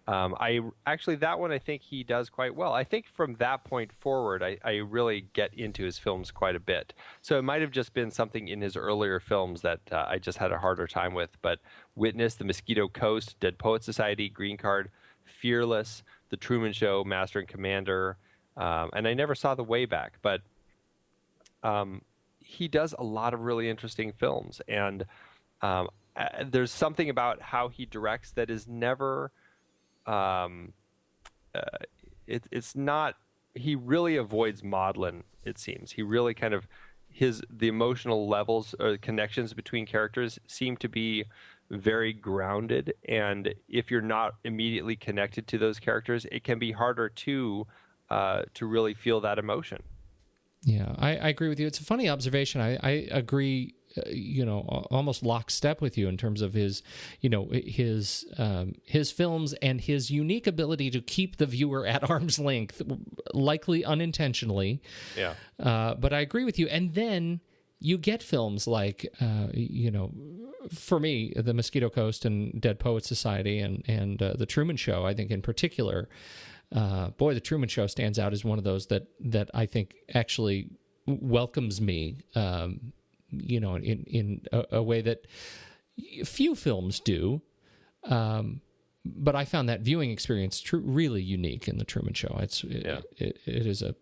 That one I think he does quite well. I think from that point forward, I really get into his films quite a bit. So it might have just been something in his earlier films that I just had a harder time with. But Witness, The Mosquito Coast, Dead Poets Society, Green Card, Fearless, The Truman Show, Master and Commander, and I never saw The Way Back, but he does a lot of really interesting films, and there's something about how he directs that is never. It's not. He really avoids maudlin. It seems he really kind of the emotional levels or connections between characters seem to be very grounded, and if you're not immediately connected to those characters, it can be harder to really feel that emotion. Yeah, I agree with you. It's a funny observation. I agree, almost lockstep with you in terms of his films and his unique ability to keep the viewer at arm's length, likely unintentionally. Yeah. But I agree with you. And then you get films like, for me, The Mosquito Coast and Dead Poets Society and The Truman Show, I think in particular. The Truman Show stands out as one of those that I think actually welcomes me, in a way that few films do. But I found that viewing experience really unique in The Truman Show. It is a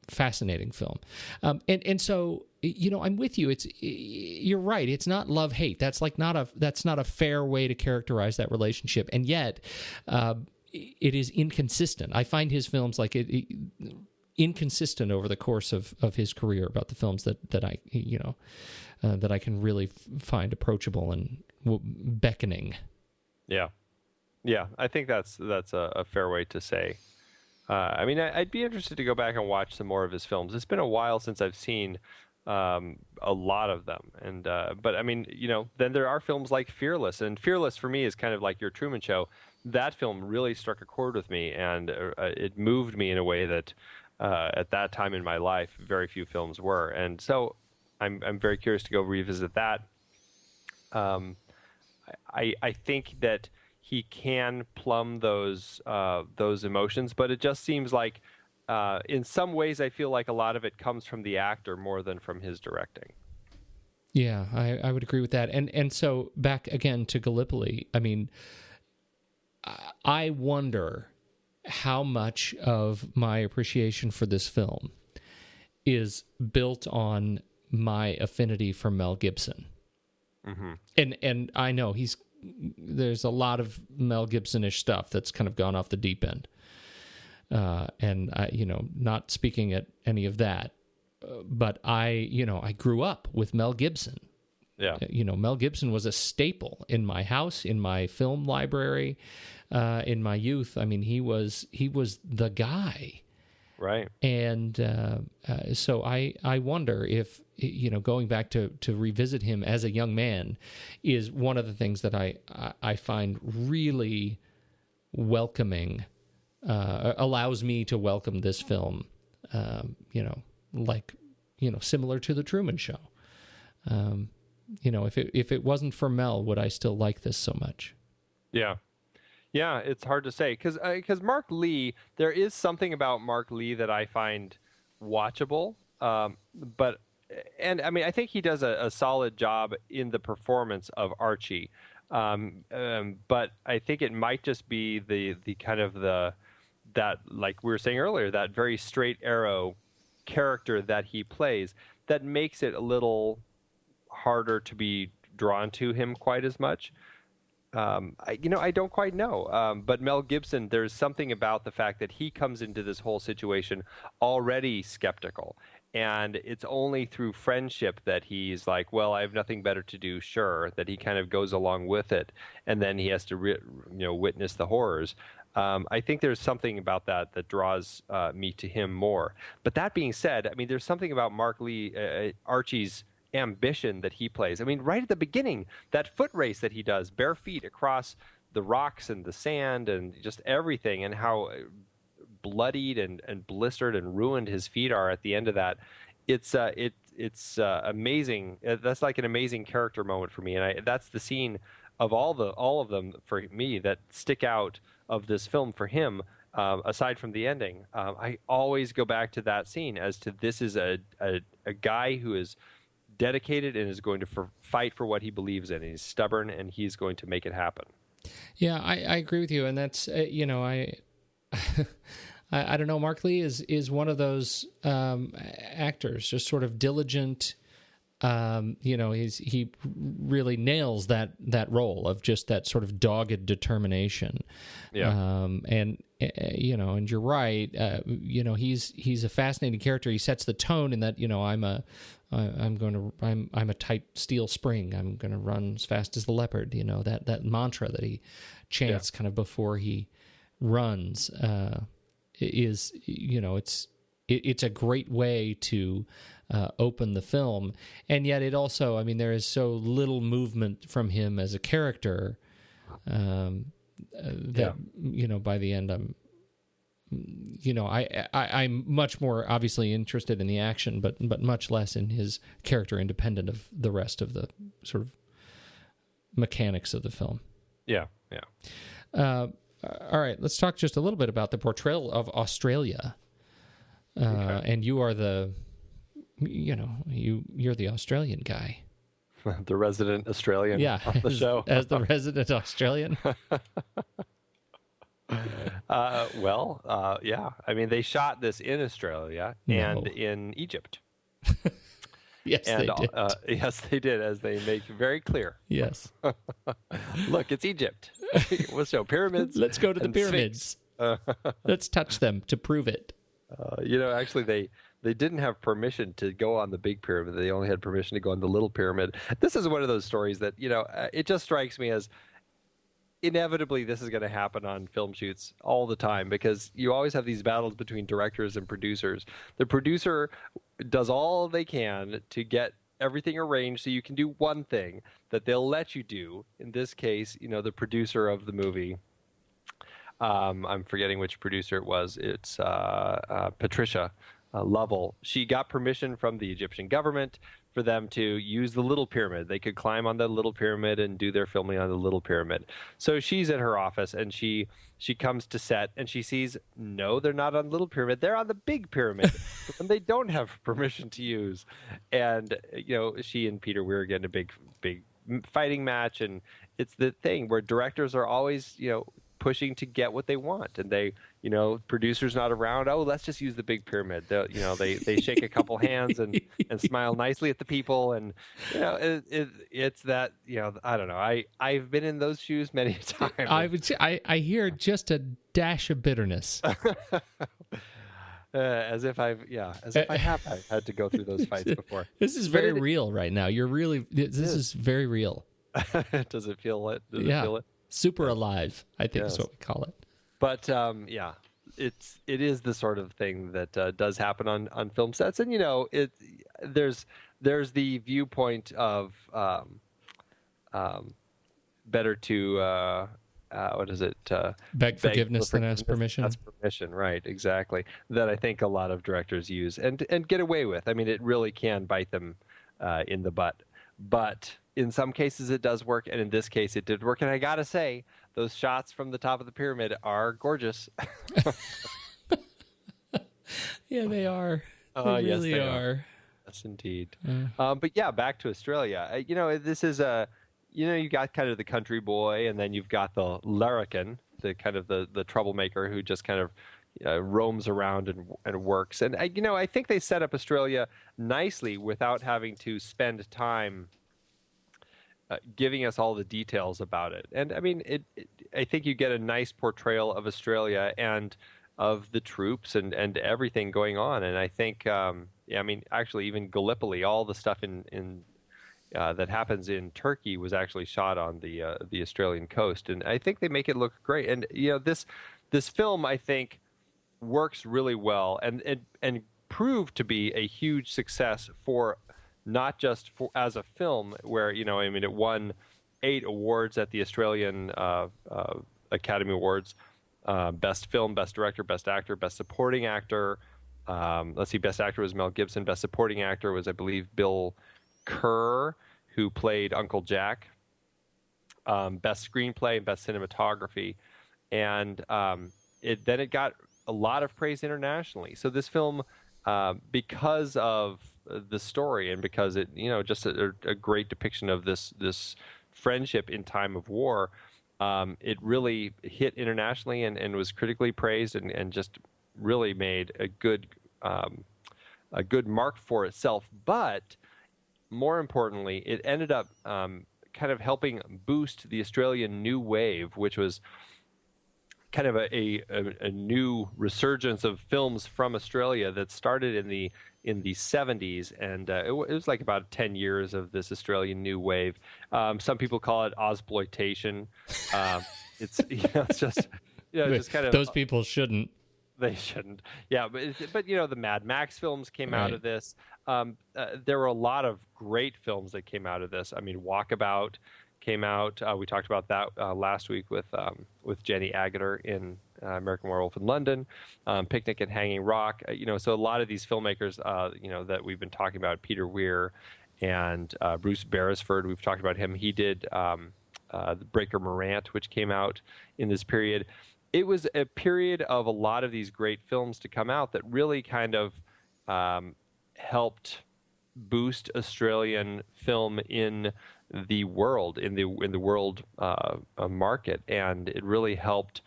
fascinating film, and so I'm with you. You're right. It's not love-hate. That's not a fair way to characterize that relationship, and yet. It is inconsistent. I find his films inconsistent over the course of his career about the films that I can really find approachable and beckoning. Yeah, I think that's a fair way to say. I'd be interested to go back and watch some more of his films. It's been a while since I've seen a lot of them, and then there are films like Fearless, and Fearless for me is kind of like your Truman Show. That film really struck a chord with me, and it moved me in a way that at that time in my life very few films were, and so I'm very curious to go revisit that. I think that he can plumb those emotions, but it just seems like in some ways I feel like a lot of it comes from the actor more than from his directing. Yeah, I would agree with that. And so back again to Gallipoli, I mean, I wonder how much of my appreciation for this film is built on my affinity for Mel Gibson. Mm-hmm. And I know there's a lot of Mel Gibson-ish stuff that's kind of gone off the deep end. And I, not speaking at any of that, but I grew up with Mel Gibson. Yeah. Mel Gibson was a staple in my house, in my film library, in my youth. I mean, he was the guy. Right. And so I wonder if, going back to revisit him as a young man is one of the things that I find really welcoming, allows me to welcome this film, similar to The Truman Show. If it wasn't for Mel, would I still like this so much? Yeah. Yeah, it's hard to say because Mark Lee, there is something about Mark Lee that I find watchable, but I mean I think he does a solid job in the performance of Archie, but I think it might just be the kind of that, like we were saying earlier, that very straight arrow character that he plays that makes it a little harder to be drawn to him quite as much. I don't quite know. But Mel Gibson, there's something about the fact that he comes into this whole situation already skeptical. And it's only through friendship that he's like, well, I have nothing better to do, sure, that he kind of goes along with it. And then he has to, witness the horrors. I think there's something about that draws me to him more. But that being said, I mean, there's something about Mark Lee, Archie's ambition that he plays. I mean, right at the beginning, that foot race that he does, bare feet across the rocks and the sand and just everything, and how bloodied and blistered and ruined his feet are at the end of that. It's amazing. That's like an amazing character moment for me, and that's the scene of all of them for me that stick out of this film for him. Aside from the ending, I always go back to that scene as to this is a guy who is dedicated and is going to fight for what he believes in. He's stubborn and he's going to make it happen. Yeah, I agree with you, and that's I I don't know. Mark Lee is one of those actors, just sort of diligent. He really nails that role of just that sort of dogged determination. Yeah. And you're right. He's a fascinating character. He sets the tone in that, I'm a tight steel spring. I'm going to run as fast as the leopard. That mantra that he chants kind of before he runs is it's a great way to open the film, and yet it also, I mean, there is so little movement from him as a character that by the end I'm much more obviously interested in the action, but much less in his character, independent of the rest of the sort of mechanics of the film. Yeah. All right, let's talk just a little bit about the portrayal of Australia. Okay. And you are you're the Australian guy. The resident Australian on the show. As the resident Australian. Yeah. I mean, they shot this in Australia and in Egypt. Yes, they did. Yes, they did, as they make very clear. Yes. Look, it's Egypt. We'll show pyramids. Let's go to the pyramids. Let's touch them to prove it. Actually, they didn't have permission to go on the big pyramid. They only had permission to go on the little pyramid. This is one of those stories that, it just strikes me as inevitably this is going to happen on film shoots all the time, because you always have these battles between directors and producers. The producer does all they can to get everything arranged so you can do one thing that they'll let you do. In this case, the producer of the movie, I'm forgetting which producer it was. It's Patricia Lovell. She got permission from the Egyptian government for them to use the little pyramid. They could climb on the little pyramid and do their filming on the little pyramid. So she's at her office and she comes to set and she sees, no, they're not on the little pyramid. They're on the big pyramid and they don't have permission to use. And, she and Peter Weir get in a big fighting match. And it's the thing where directors are always, pushing to get what they want, and they, producers not around. Oh, let's just use the big pyramid. They shake a couple hands and smile nicely at the people, and it's that I don't know. I've been in those shoes many times. I hear just a dash of bitterness. As if I have had to go through those fights before. This is very real right now. This is very real. Does it feel it? Does it feel it? Super alive, I think is what we call it. But it is the sort of thing that does happen on film sets, and there's the viewpoint of better to what is it? Beg forgiveness than ask permission. That's permission, right? Exactly. That I think a lot of directors use and get away with. I mean, it really can bite them in the butt. But in some cases it does work, and in this case it did work. And I gotta say, those shots from the top of the pyramid are gorgeous. Yeah, they are. They Yes, really they are. Yes, indeed. But yeah, back to Australia. You know, this is a, you know, you got kind of the country boy, and then you've got the larrikin, the kind of the troublemaker who just kind of roams around and works. And you know, I think they set up Australia nicely without having to spend time giving us all the details about it. And I mean, I think you get a nice portrayal of Australia and of the troops and everything going on. And I think, yeah, I mean, actually, even Gallipoli, all the stuff in that happens in Turkey was actually shot on the Australian coast, and I think they make it look great. And you know, this film, I think, works really well and proved to be a huge success for not just for as a film, where, you know, I mean, it won 8 awards at the Australian Academy Awards. Best film, best director, best actor, best supporting actor. Let's see, best actor was Mel Gibson. Best supporting actor was, I believe, Bill Kerr, who played Uncle Jack. Best screenplay and best cinematography. And it got a lot of praise internationally. So this film, because of the story and because it, you know, just a great depiction of this friendship in time of war, it really hit internationally and was critically praised and just really made a good mark for itself. But more importantly, it ended up kind of helping boost the Australian New Wave, which was kind of a new resurgence of films from Australia that started in the 70s, and it was like about 10 years of this Australian New Wave. Some people call it Ozploitation. It's, you know, it's just, you know, just kind of, those people shouldn't. They shouldn't. Yeah, but you know, the Mad Max films came out of this. There were a lot of great films that came out of this. I mean, Walkabout came out. We talked about that last week with Jenny Agutter in American Werewolf in London. Picnic at Hanging Rock. You know, so a lot of these filmmakers, you know, that we've been talking about, Peter Weir and Bruce Beresford. We've talked about him. He did the Breaker Morant, which came out in this period. It was a period of a lot of these great films to come out that really kind of helped boost Australian film in the world, in the world market, and it really helped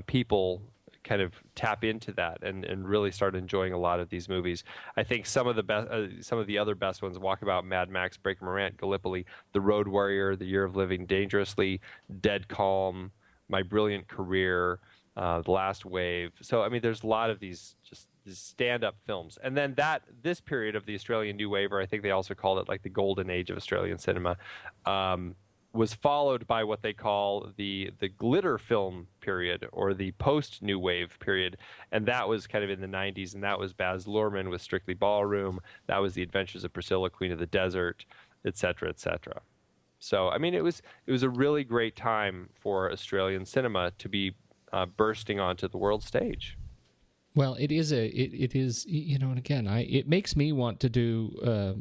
people kind of tap into that and really start enjoying a lot of these movies. I think some of the other best ones: Walkabout, Mad Max, Breaker Morant, Gallipoli, The Road Warrior, The Year of Living Dangerously, Dead Calm, My Brilliant Career, The Last Wave. So, I mean, there's a lot of these stand-up films. And then this period of the Australian New Wave, or I think they also called it like the golden age of Australian cinema, was followed by what they call the glitter film period, or the post-New Wave period. And that was kind of in the 90s, and that was Baz Luhrmann with Strictly Ballroom. That was The Adventures of Priscilla, Queen of the Desert, et cetera, et cetera. So, I mean, it was a really great time for Australian cinema to be bursting onto the world stage. Well, it is you know, and again, it makes me want to do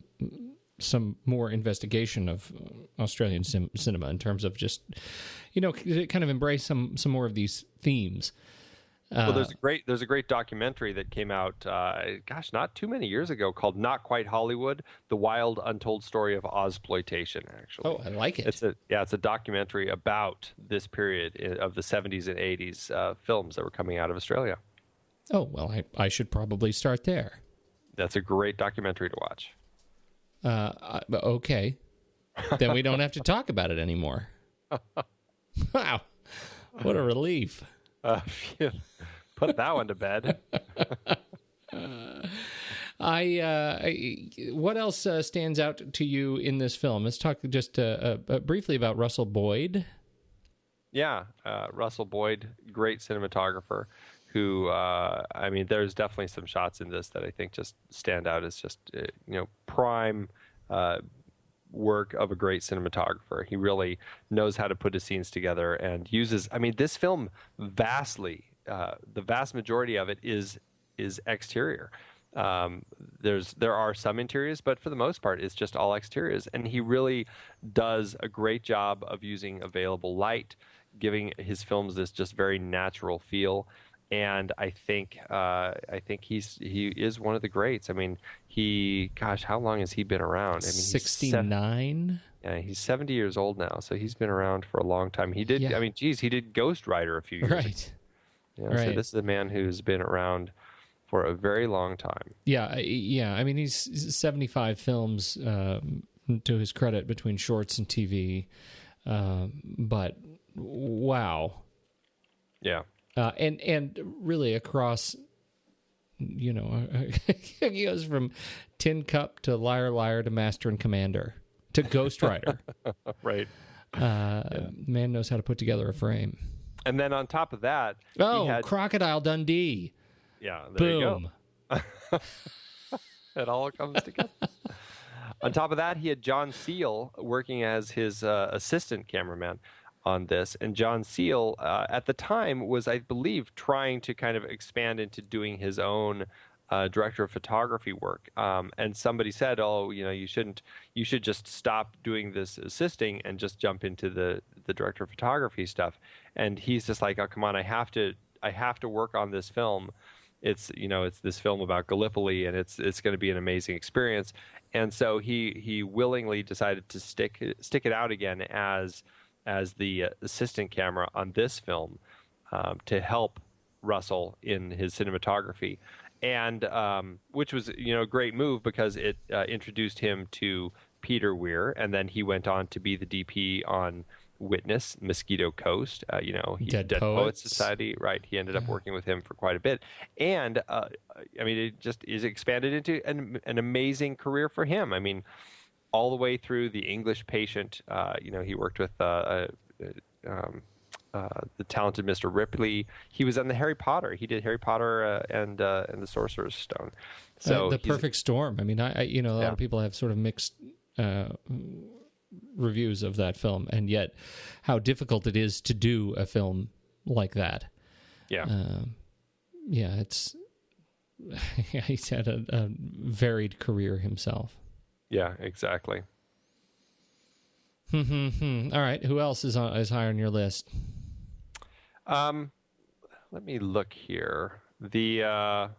some more investigation of Australian cinema in terms of just, you know, kind of embrace some more of these themes. Well, there's a great documentary that came out, not too many years ago, called "Not Quite Hollywood: The Wild Untold Story of Ozploitation." Actually, oh, I like it. It's a documentary about this period of the 70s and 80s films that were coming out of Australia. Oh, well, I should probably start there. That's a great documentary to watch. Okay, then we don't have to talk about it anymore. Wow, what a relief. Put that one to bed. What else stands out to you in this film? Let's talk just briefly about Russell Boyd. Yeah, Russell Boyd, great cinematographer, who, I mean, there's definitely some shots in this that I think just stand out as just, you know, prime work of a great cinematographer. He really knows how to put his scenes together and uses, I mean, this film vastly, the vast majority of it is exterior. There are some interiors, but for the most part, it's just all exteriors. And he really does a great job of using available light, giving his films this just very natural feel. And I think he is one of the greats. I mean, how long has he been around? I mean, 69. Yeah, he's 70 years old now, so he's been around for a long time. He did. Yeah. I mean, geez, he did Ghost Rider a few years ago. Right. Yeah, right. So this is a man who's been around for a very long time. Yeah. I mean, he's 75 films to his credit between shorts and TV, but wow. Yeah. And really across, he goes from Tin Cup to Liar Liar to Master and Commander to Ghost Rider. Right. Man knows how to put together a frame. And then on top of that, he had Crocodile Dundee. Yeah, there Boom. You go. It all comes together. On top of that, he had John Seal working as his assistant cameraman on this. And John Seal, at the time, was, I believe, trying to kind of expand into doing his own director of photography work. And somebody said, you should just stop doing this assisting and just jump into the director of photography stuff. And he's just like, oh, come on, I have to work on this film. It's this film about Gallipoli, and it's going to be an amazing experience. And so he willingly decided to stick it out again as the assistant camera on this film to help Russell in his cinematography, and which was a great move because it introduced him to Peter Weir, and then he went on to be the DP on Witness, Mosquito Coast, Dead Poets Society, right? He ended up working with him for quite a bit, and it just is expanded into an amazing career for him. I mean, all the way through The English Patient, he worked with the talented Mr. Ripley. He was on the Harry Potter. He did Harry Potter and the Sorcerer's Stone. So The Perfect Storm. I mean, a lot of people have sort of mixed reviews of that film, and yet how difficult it is to do a film like that. Yeah. It's he's had a varied career himself. Yeah, exactly. All right, who else is high on your list? Let me look here. The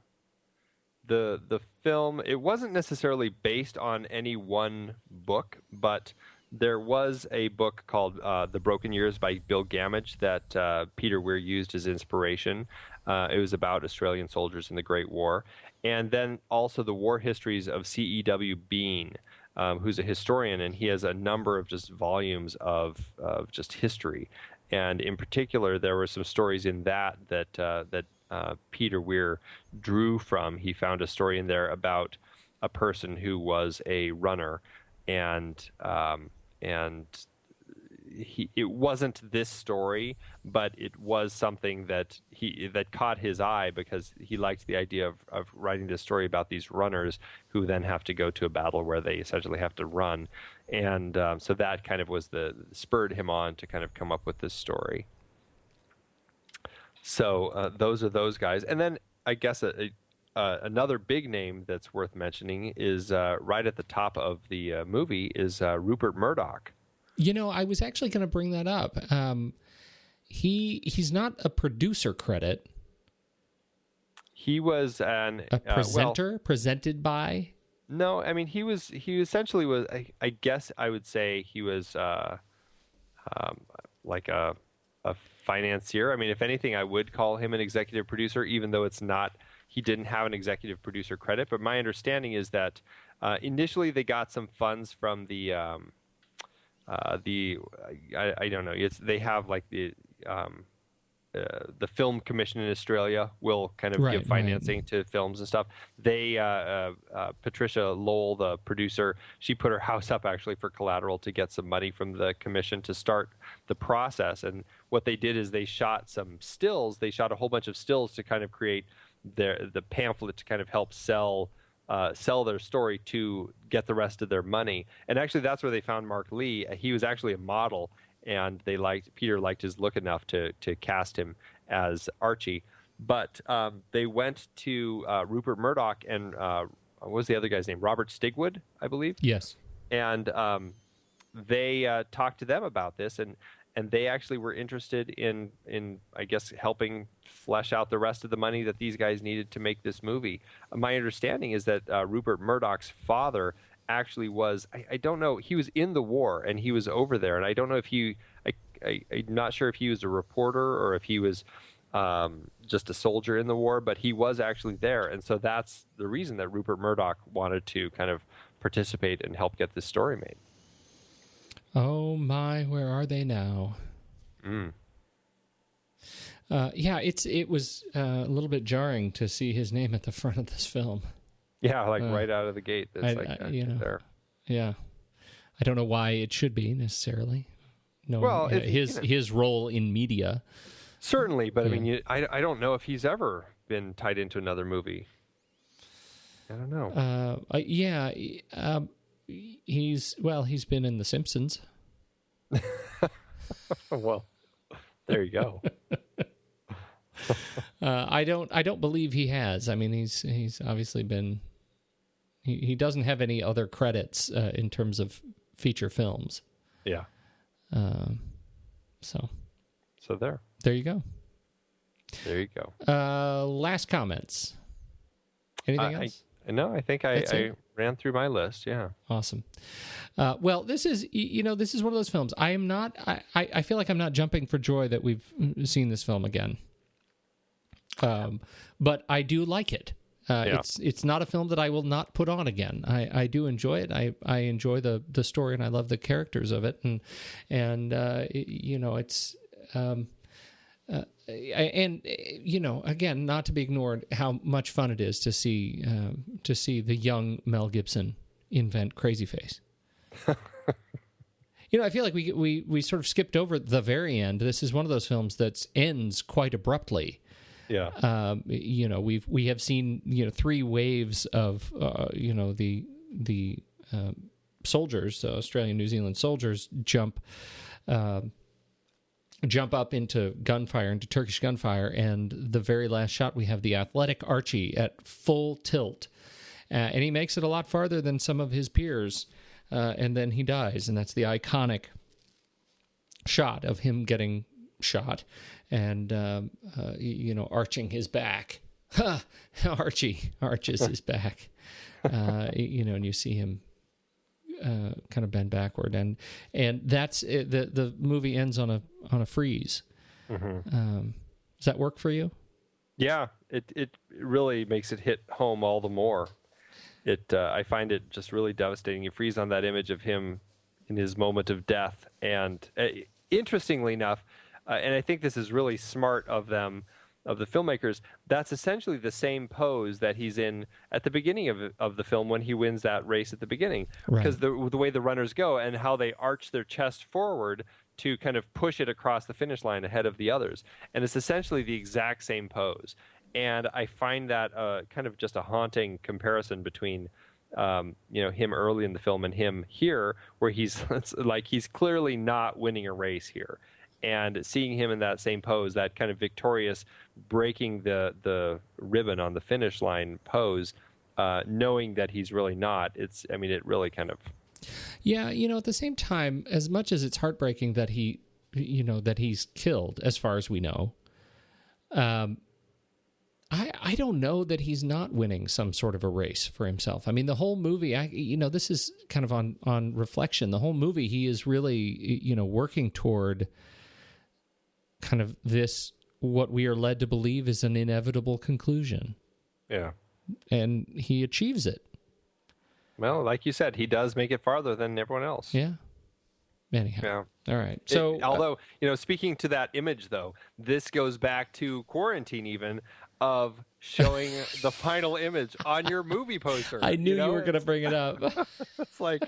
film, it wasn't necessarily based on any one book, but there was a book called The Broken Years by Bill Gamage that Peter Weir used as inspiration. It was about Australian soldiers in the Great War. And then also the war histories of C.E.W. Bean, who's a historian, and he has a number of just volumes of just history. And in particular, there were some stories in that Peter Weir drew from. He found a story in there about a person who was a runner, and it wasn't this story, but it was something that caught his eye because he liked the idea of writing this story about these runners who then have to go to a battle where they essentially have to run. And so that kind of was spurred him on to kind of come up with this story. So those are those guys. And then I guess another big name that's worth mentioning is right at the top of the movie is Rupert Murdoch. I was actually going to bring that up. He's not a producer credit. He was a presenter, presented by. No, I mean he essentially was. I guess I would say he was like a financier. I mean, if anything, I would call him an executive producer, even though it's not. He didn't have an executive producer credit, but my understanding is that initially they got some funds from I don't know. They have like the Film Commission in Australia will kind of give financing to films and stuff. They Patricia Lowell, the producer, she put her house up actually for collateral to get some money from the commission to start the process. And what they did is they shot some stills. They shot a whole bunch of stills to kind of create the pamphlet to kind of help sell their story to get the rest of their money. And actually that's where they found Mark Lee. He was actually a model, and Peter liked his look enough to cast him as Archie. But they went to Rupert Murdoch and what was the other guy's name? Robert Stigwood, I believe. Yes. And they talked to them about this, and they actually were interested in I guess helping flesh out the rest of the money that these guys needed to make this movie. My understanding is that Rupert Murdoch's father actually was, I don't know, he was in the war and he was over there, and I don't know if I'm not sure if he was a reporter or if he was just a soldier in the war, but he was actually there, and so that's the reason that Rupert Murdoch wanted to kind of participate and help get this story made. Oh my, where are they now? It was a little bit jarring to see his name at the front of this film. Yeah, right out of the gate. It's there. Yeah, I don't know why it should be necessarily. No, well, his role in media. Certainly, but I mean, I don't know if he's ever been tied into another movie. I don't know. He's been in The Simpsons. Well, there you go. I don't believe he has. I mean, he's obviously been. He doesn't have any other credits in terms of feature films. Yeah. So there you go. There you go. Last comments. Anything else? No, I think I ran through my list. Yeah. Awesome. Well, this is one of those films. I feel like I'm not jumping for joy that we've seen this film again. But I do like it. It's not a film that I will not put on again. I do enjoy it. I enjoy the story, and I love the characters of it. And it's again, not to be ignored how much fun it is to see the young Mel Gibson invent Crazy Face. I feel like we sort of skipped over the very end. This is one of those films that ends quite abruptly. Yeah. We have seen 3 waves of the soldiers, Australian, New Zealand soldiers jump up into gunfire, into Turkish gunfire, and the very last shot we have the athletic Archie at full tilt, and he makes it a lot farther than some of his peers, and then he dies, and that's the iconic shot of him getting shot and arching his back. Archie arches his back, and you see him kind of bend backward, and that's the movie ends on a freeze. Mm-hmm. Does that work for you? Yeah, it really makes it hit home all the more. I find it just really devastating. You freeze on that image of him in his moment of death, and interestingly enough, and I think this is really smart of them, of the filmmakers, that's essentially the same pose that he's in at the beginning of the film when he wins that race at the beginning. Right. Because the way the runners go and how they arch their chest forward to kind of push it across the finish line ahead of the others. And it's essentially the exact same pose. And I find that kind of just a haunting comparison between him early in the film and him here, where he's clearly not winning a race here. And seeing him in that same pose, that kind of victorious breaking the ribbon on the finish line pose, knowing that he's really not, it really kind of... Yeah, at the same time, as much as it's heartbreaking that he's killed, as far as we know, I don't know that he's not winning some sort of a race for himself. I mean, the whole movie, this is kind of on reflection. The whole movie, he is really, working toward kind of this, what we are led to believe is an inevitable conclusion. Yeah. And he achieves it. Well, like you said, he does make it farther than everyone else. Yeah. Anyhow. Yeah. All right. So, although, speaking to that image, though, this goes back to quarantine even, of showing the final image on your movie poster. I knew you were going to bring it up. It's like,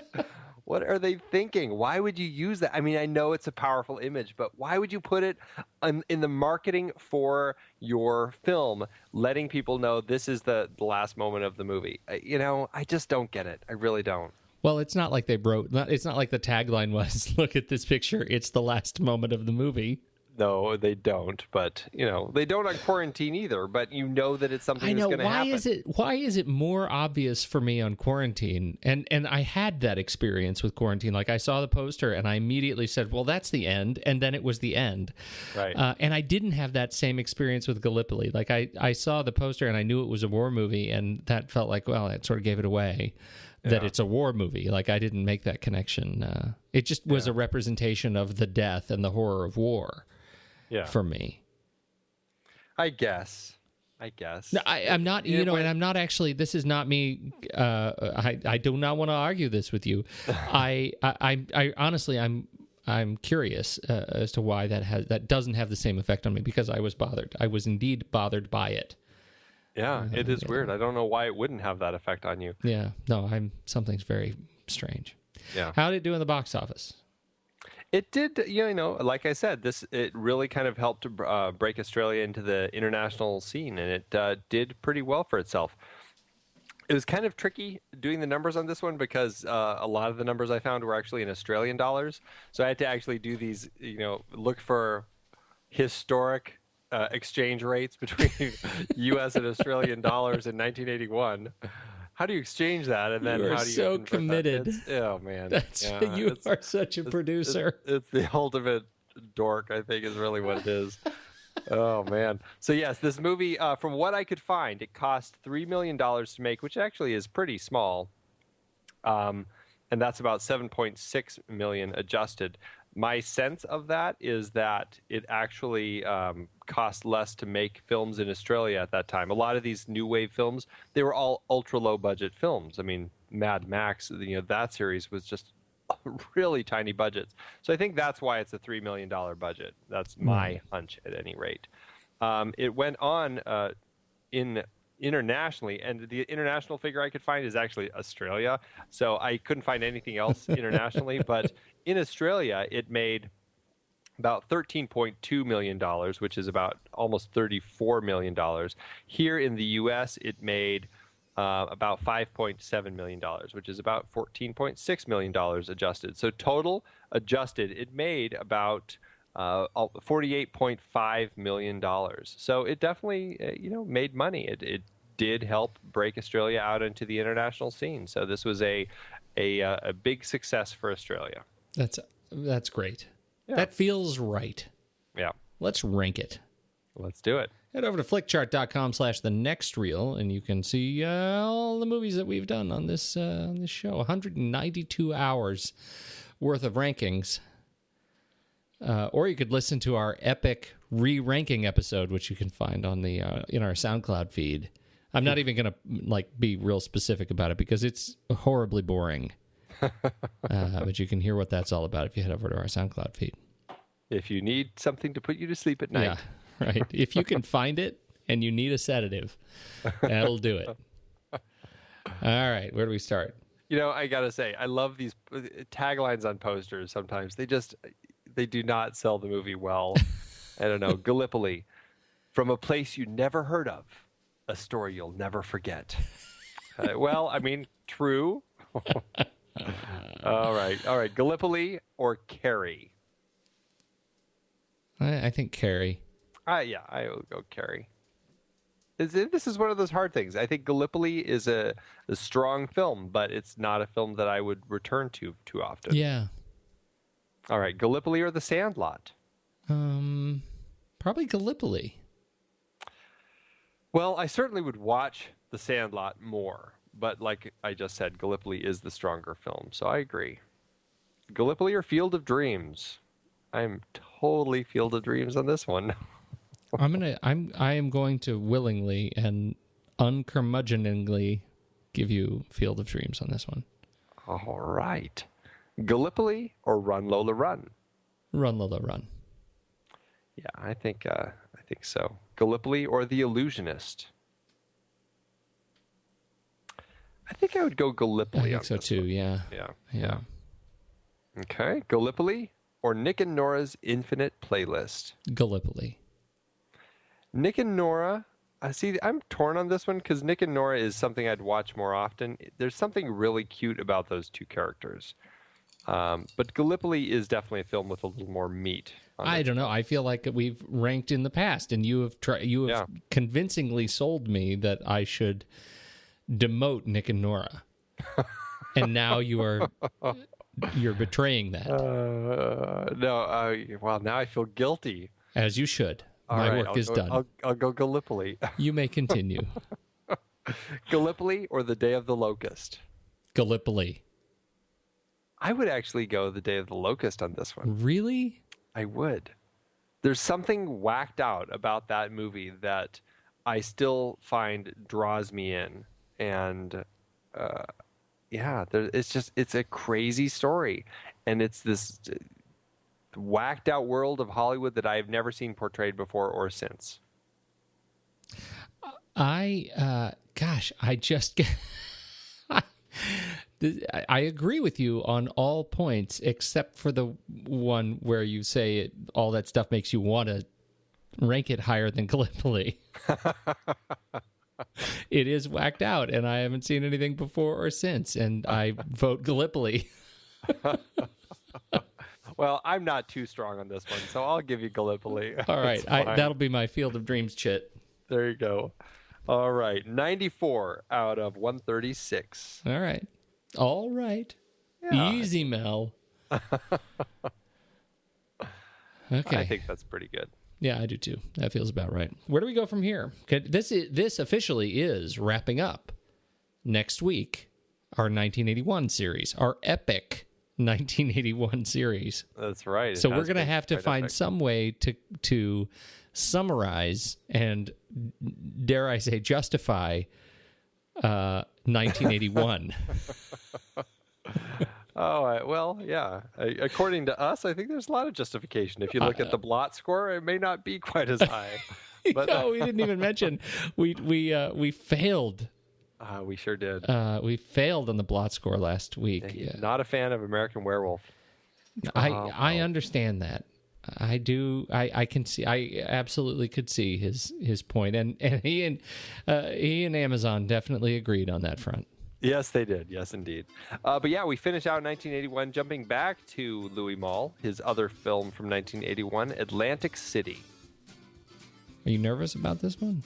what are they thinking? Why would you use that? I mean, I know it's a powerful image, but why would you put it in the marketing for your film, letting people know this is the last moment of the movie? I just don't get it. I really don't. Well, it's not like it's not like the tagline was, look at this picture, it's the last moment of the movie. No, they don't. But they don't on Quarantine either. But you know that it's something that's going to happen. Why is it more obvious for me on Quarantine? And I had that experience with Quarantine. Like I saw the poster and I immediately said, "Well, that's the end," and then it was the end. Right. And I didn't have that same experience with Gallipoli. Like I saw the poster and I knew it was a war movie, and that felt like, well, it sort of gave it away. That it's a war movie. Like I didn't make that connection. It just was a representation of the death and the horror of war. Yeah. For me. I guess. No, I'm not, and I'm not actually, this is not me. I do not want to argue this with you. I honestly, I'm curious as to why that doesn't have the same effect on me, because I was bothered. I was indeed bothered by it. Yeah, it is weird. I don't know why it wouldn't have that effect on you. Yeah, no, something's very strange. Yeah. How did it do in the box office? It did, like I said, it really kind of helped to break Australia into the international scene, and it did pretty well for itself. It was kind of tricky doing the numbers on this one because a lot of the numbers I found were actually in Australian dollars. So I had to actually do these, look for historic exchange rates between U.S. and Australian dollars in 1981. How do you exchange that? And then how do you so committed? Oh man, you are such a producer. It's the ultimate dork, I think, is really what it is. Oh man. So yes, this movie, from what I could find, it cost $3 million to make, which actually is pretty small. And that's about 7.6 million adjusted. My sense of that is that it actually cost less to make films in Australia at that time. A lot of these new wave films, they were all ultra low budget films. I mean, Mad Max, that series was just really tiny budgets. So I think that's why it's a $3 million budget. That's my hunch at any rate. It went on internationally, and the international figure I could find is actually Australia. So I couldn't find anything else internationally, but in Australia, it made about $13.2 million, which is about almost $34 million. Here in the U.S., it made about $5.7 million, which is about $14.6 million adjusted. So total adjusted, it made about $48.5 million. So it definitely, made money. It did help break Australia out into the international scene. So this was a big success for Australia. That's great. Yeah. That feels right. Yeah. Let's rank it. Let's do it. Head over to flickchart.com/thenextreel, and you can see all the movies that we've done on this show. 192 hours worth of rankings. Or you could listen to our epic re-ranking episode, which you can find on the in our SoundCloud feed. I'm not even going to be real specific about it because it's horribly boring. But you can hear what that's all about if you head over to our SoundCloud feed. If you need something to put you to sleep at night. Yeah, right. If you can find it and you need a sedative, that'll do it. All right, where do we start? I got to say, I love these taglines on posters sometimes. They do not sell the movie well. I don't know. Gallipoli, from a place you never heard of, a story you'll never forget. Well, I mean, true. All right. Gallipoli or Carrie? I think Carrie. Yeah, I will go Carrie. This is one of those hard things. I think Gallipoli is a strong film, but it's not a film that I would return to too often. Yeah. All right, Gallipoli or The Sandlot? Probably Gallipoli. Well, I certainly would watch The Sandlot more, but like I just said, Gallipoli is the stronger film, so I agree. Gallipoli or Field of Dreams? I'm totally Field of Dreams on this one. I am going to willingly and uncurmudgeoningly give you Field of Dreams on this one. All right. Gallipoli or Run Lola Run? Run Lola Run. Yeah, I think so. Gallipoli or The Illusionist? I think I would go Gallipoli. I think so too. Yeah. Okay, Gallipoli or Nick and Nora's Infinite Playlist? Gallipoli. Nick and Nora. I'm torn on this one because Nick and Nora is something I'd watch more often. There's something really cute about those two characters. But Gallipoli is definitely a film with a little more meat. I don't know. I feel like we've ranked in the past, and you have convincingly sold me that I should demote Nick and Nora, and now you're betraying that. Well, now I feel guilty. As you should. All My right, work is done. I'll go Gallipoli. You may continue. Gallipoli or the Day of the Locust? Gallipoli. I would actually go the Day of the Locust on this one. Really? I would. There's something whacked out about that movie that I still find draws me in. And it's a crazy story. And it's this whacked out world of Hollywood that I've never seen portrayed before or since. I agree with you on all points except for the one where you say all that stuff makes you want to rank it higher than Gallipoli. It is whacked out, and I haven't seen anything before or since, and I vote Gallipoli. Well, I'm not too strong on this one, so I'll give you Gallipoli. All right, that'll be my Field of Dreams chit. There you go. All right, 94 out of 136. All right. Yeah. Easy, Mel. Okay. I think that's pretty good. Yeah, I do too. That feels about right. Where do we go from here? This officially is wrapping up next week, our 1981 series, our epic 1981 series. That's right. So we're going to have to find some way to summarize and, dare I say, justify 1981. Well, yeah. According to us, I think there's a lot of justification. If you look at the blot score, it may not be quite as high. But no, we didn't even mention we failed. We sure did. We failed on the blot score last week. Yeah. Not a fan of American Werewolf. I understand that. I do. I can see. I absolutely could see his point, and he and Amazon definitely agreed on that front. Yes, they did. Yes, indeed. But yeah, we finished out 1981, jumping back to Louis Malle, his other film from 1981, Atlantic City. Are you nervous about this one?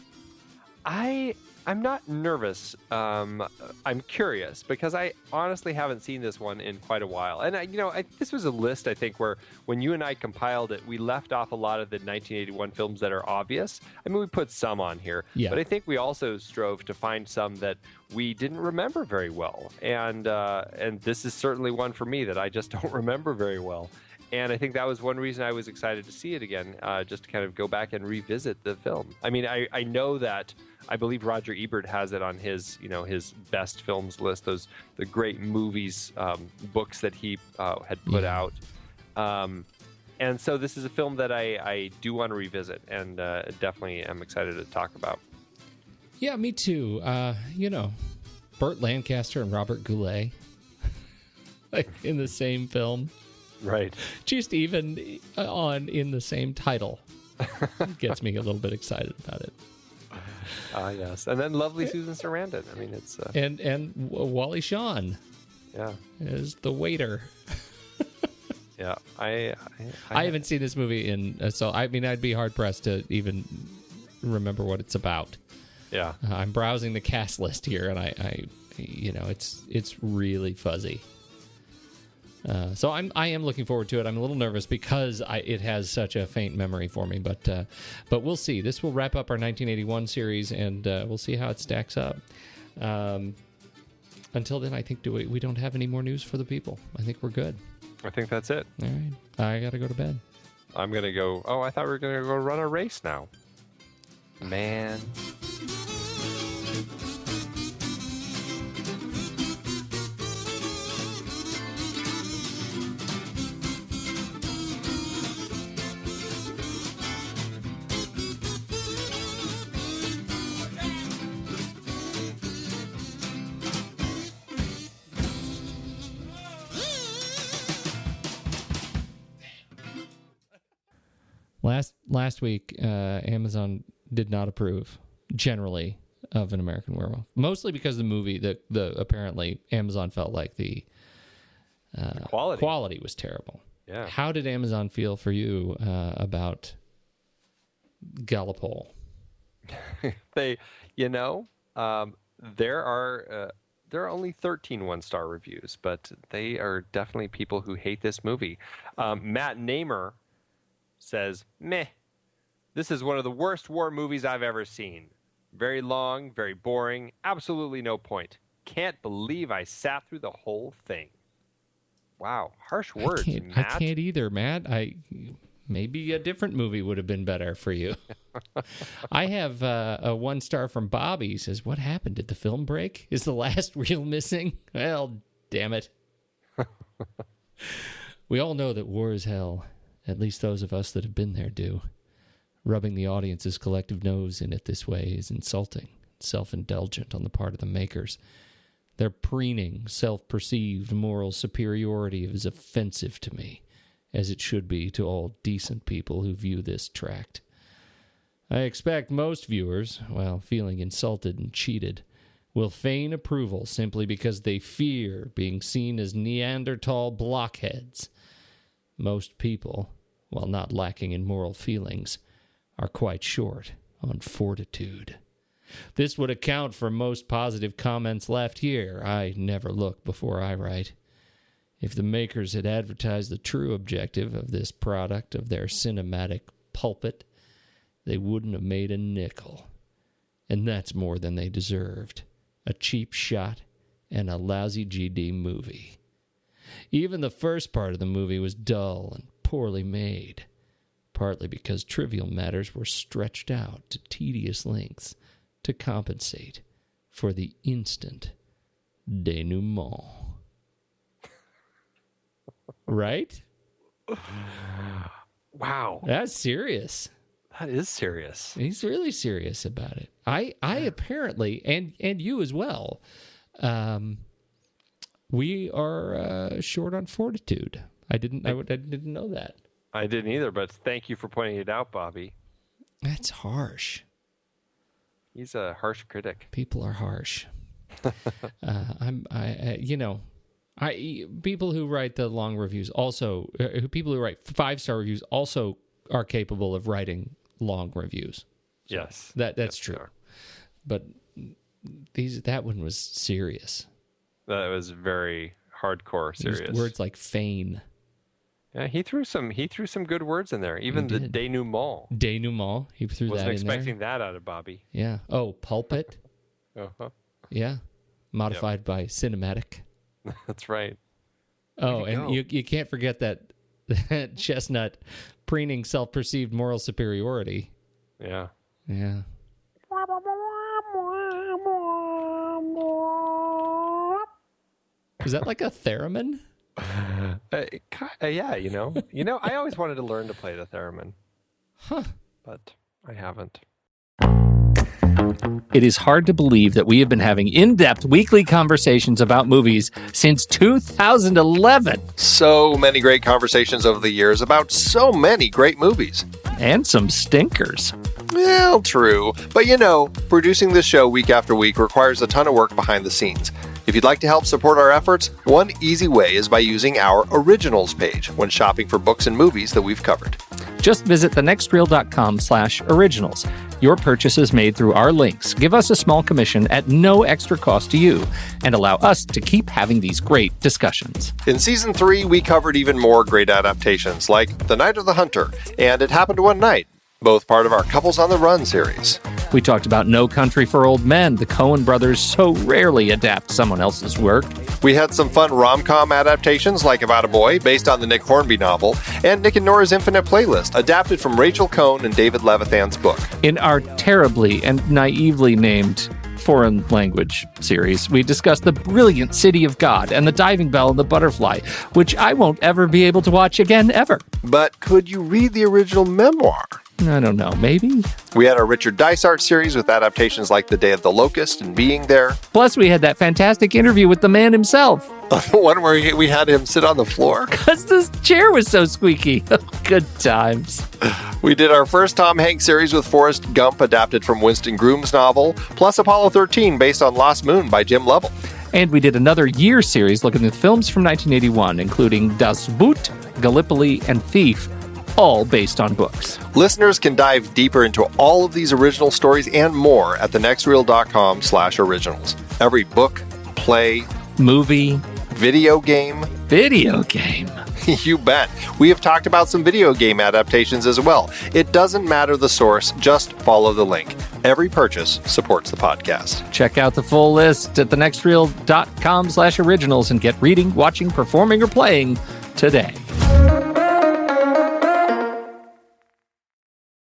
I'm not nervous. I'm curious because I honestly haven't seen this one in quite a while. And this was a list, I think, where when you and I compiled it, we left off a lot of the 1981 films that are obvious. I mean, we put some on here, but I think we also strove to find some that we didn't remember very well. And this is certainly one for me that I just don't remember very well. And I think that was one reason I was excited to see it again, just to kind of go back and revisit the film. I mean, I know that I believe Roger Ebert has it on his best films list, the great movies, books that he had put out. And so this is a film that I do want to revisit and definitely am excited to talk about. Yeah, me too. Burt Lancaster and Robert Goulet like in the same film. Right. Just even in the same title gets me a little bit excited about it. Yes. And then lovely Susan Sarandon. I mean, it's... And Wally Shawn. Yeah. Is the waiter. Yeah. I haven't seen this movie so I mean, I'd be hard-pressed to even remember what it's about. Yeah. I'm browsing the cast list here, and I it's really fuzzy. So I am looking forward to it. I'm a little nervous because it has such a faint memory for me, but we'll see. This will wrap up our 1981 series, and we'll see how it stacks up. Until then, I think we don't have any more news for the people. I think we're good. I think that's it. All right. I got to go to bed. I'm going to go... Oh, I thought we were going to go run a race now. Man... Last week, Amazon did not approve generally of An American Werewolf, mostly because the movie, the apparently Amazon felt like the quality was terrible. Yeah. How did Amazon feel for you about Gallipoli? There are only 13 one-star reviews, but they are definitely people who hate this movie. Matt Namer says, meh, this is one of the worst war movies I've ever seen. Very long, very boring, absolutely no point. Can't believe I sat through the whole thing. Wow, harsh words, Matt. I can't either, Matt. Maybe a different movie would have been better for you. I have a 1 star from Bobby. He says, what happened? Did the film break? Is the last reel missing? Well, damn it. We all know that war is hell. At least those of us that have been there do. Rubbing the audience's collective nose in it this way is insulting, self-indulgent on the part of the makers. Their preening, self-perceived moral superiority is offensive to me, as it should be to all decent people who view this tract. I expect most viewers, while feeling insulted and cheated, will feign approval simply because they fear being seen as Neanderthal blockheads. Most people, while not lacking in moral feelings, are quite short on fortitude. This would account for most positive comments left here. I never look before I write. If the makers had advertised the true objective of this product of their cinematic pulpit, they wouldn't have made a nickel. And that's more than they deserved. A cheap shot and a lousy GD movie. Even the first part of the movie was dull and poorly made, partly because trivial matters were stretched out to tedious lengths to compensate for the instant denouement. Right? Wow. That's serious. That is serious. He's really serious about it. I apparently, and you as well, we are short on fortitude. I didn't know that. I didn't either, but thank you for pointing it out, Bobby. That's harsh. He's a harsh critic. People are harsh. People who write the long reviews also, people who write 5-star reviews also are capable of writing long reviews. So yes, that's true. But that one was serious. That was very hardcore serious. Words like feign. Yeah, he threw some good words in there. Even the denouement. Denouement. He threw that in there. Wasn't expecting that out of Bobby. Yeah. Oh, pulpit. Uh-huh. Yeah. Modified by cinematic. That's right. Oh, and you can't forget that chestnut preening self-perceived moral superiority. Yeah. Yeah. Is that like a theremin? Yeah, I always wanted to learn to play the theremin. Huh. But I haven't. It is hard to believe that we have been having in-depth weekly conversations about movies since 2011. So many great conversations over the years about so many great movies. And some stinkers. Well, true. But producing this show week after week requires a ton of work behind the scenes. If you'd like to help support our efforts, one easy way is by using our Originals page when shopping for books and movies that we've covered. Just visit thenextreel.com/originals. Your purchases made through our links give us a small commission at no extra cost to you and allow us to keep having these great discussions. In Season 3, we covered even more great adaptations like The Night of the Hunter and It Happened One Night, both part of our Couples on the Run series. We talked about No Country for Old Men. The Coen brothers so rarely adapt someone else's work. We had some fun rom-com adaptations like About a Boy, based on the Nick Hornby novel, and Nick and Nora's Infinite Playlist, adapted from Rachel Cohn and David Levithan's book. In our terribly and naively named foreign language series, we discussed The Brilliant City of God and The Diving Bell and the Butterfly, which I won't ever be able to watch again, ever. But could you read the original memoir? I don't know, maybe? We had our Richard Dysart series with adaptations like The Day of the Locust and Being There. Plus, we had that fantastic interview with the man himself. The one where we had him sit on the floor? Because this chair was so squeaky. Good times. We did our first Tom Hanks series with Forrest Gump, adapted from Winston Groom's novel, plus Apollo 13, based on Lost Moon by Jim Lovell. And we did another year series looking at films from 1981, including Das Boot, Gallipoli, and Thief, all based on books. Listeners can dive deeper into all of these original stories and more at thenextreel.com/originals. Every book, play, Movie, video game. You bet. We have talked about some video game adaptations as well. It doesn't matter the source, just follow the link. Every purchase supports the podcast. Check out the full list at thenextreel.com/originals and get reading, watching, performing, or playing today.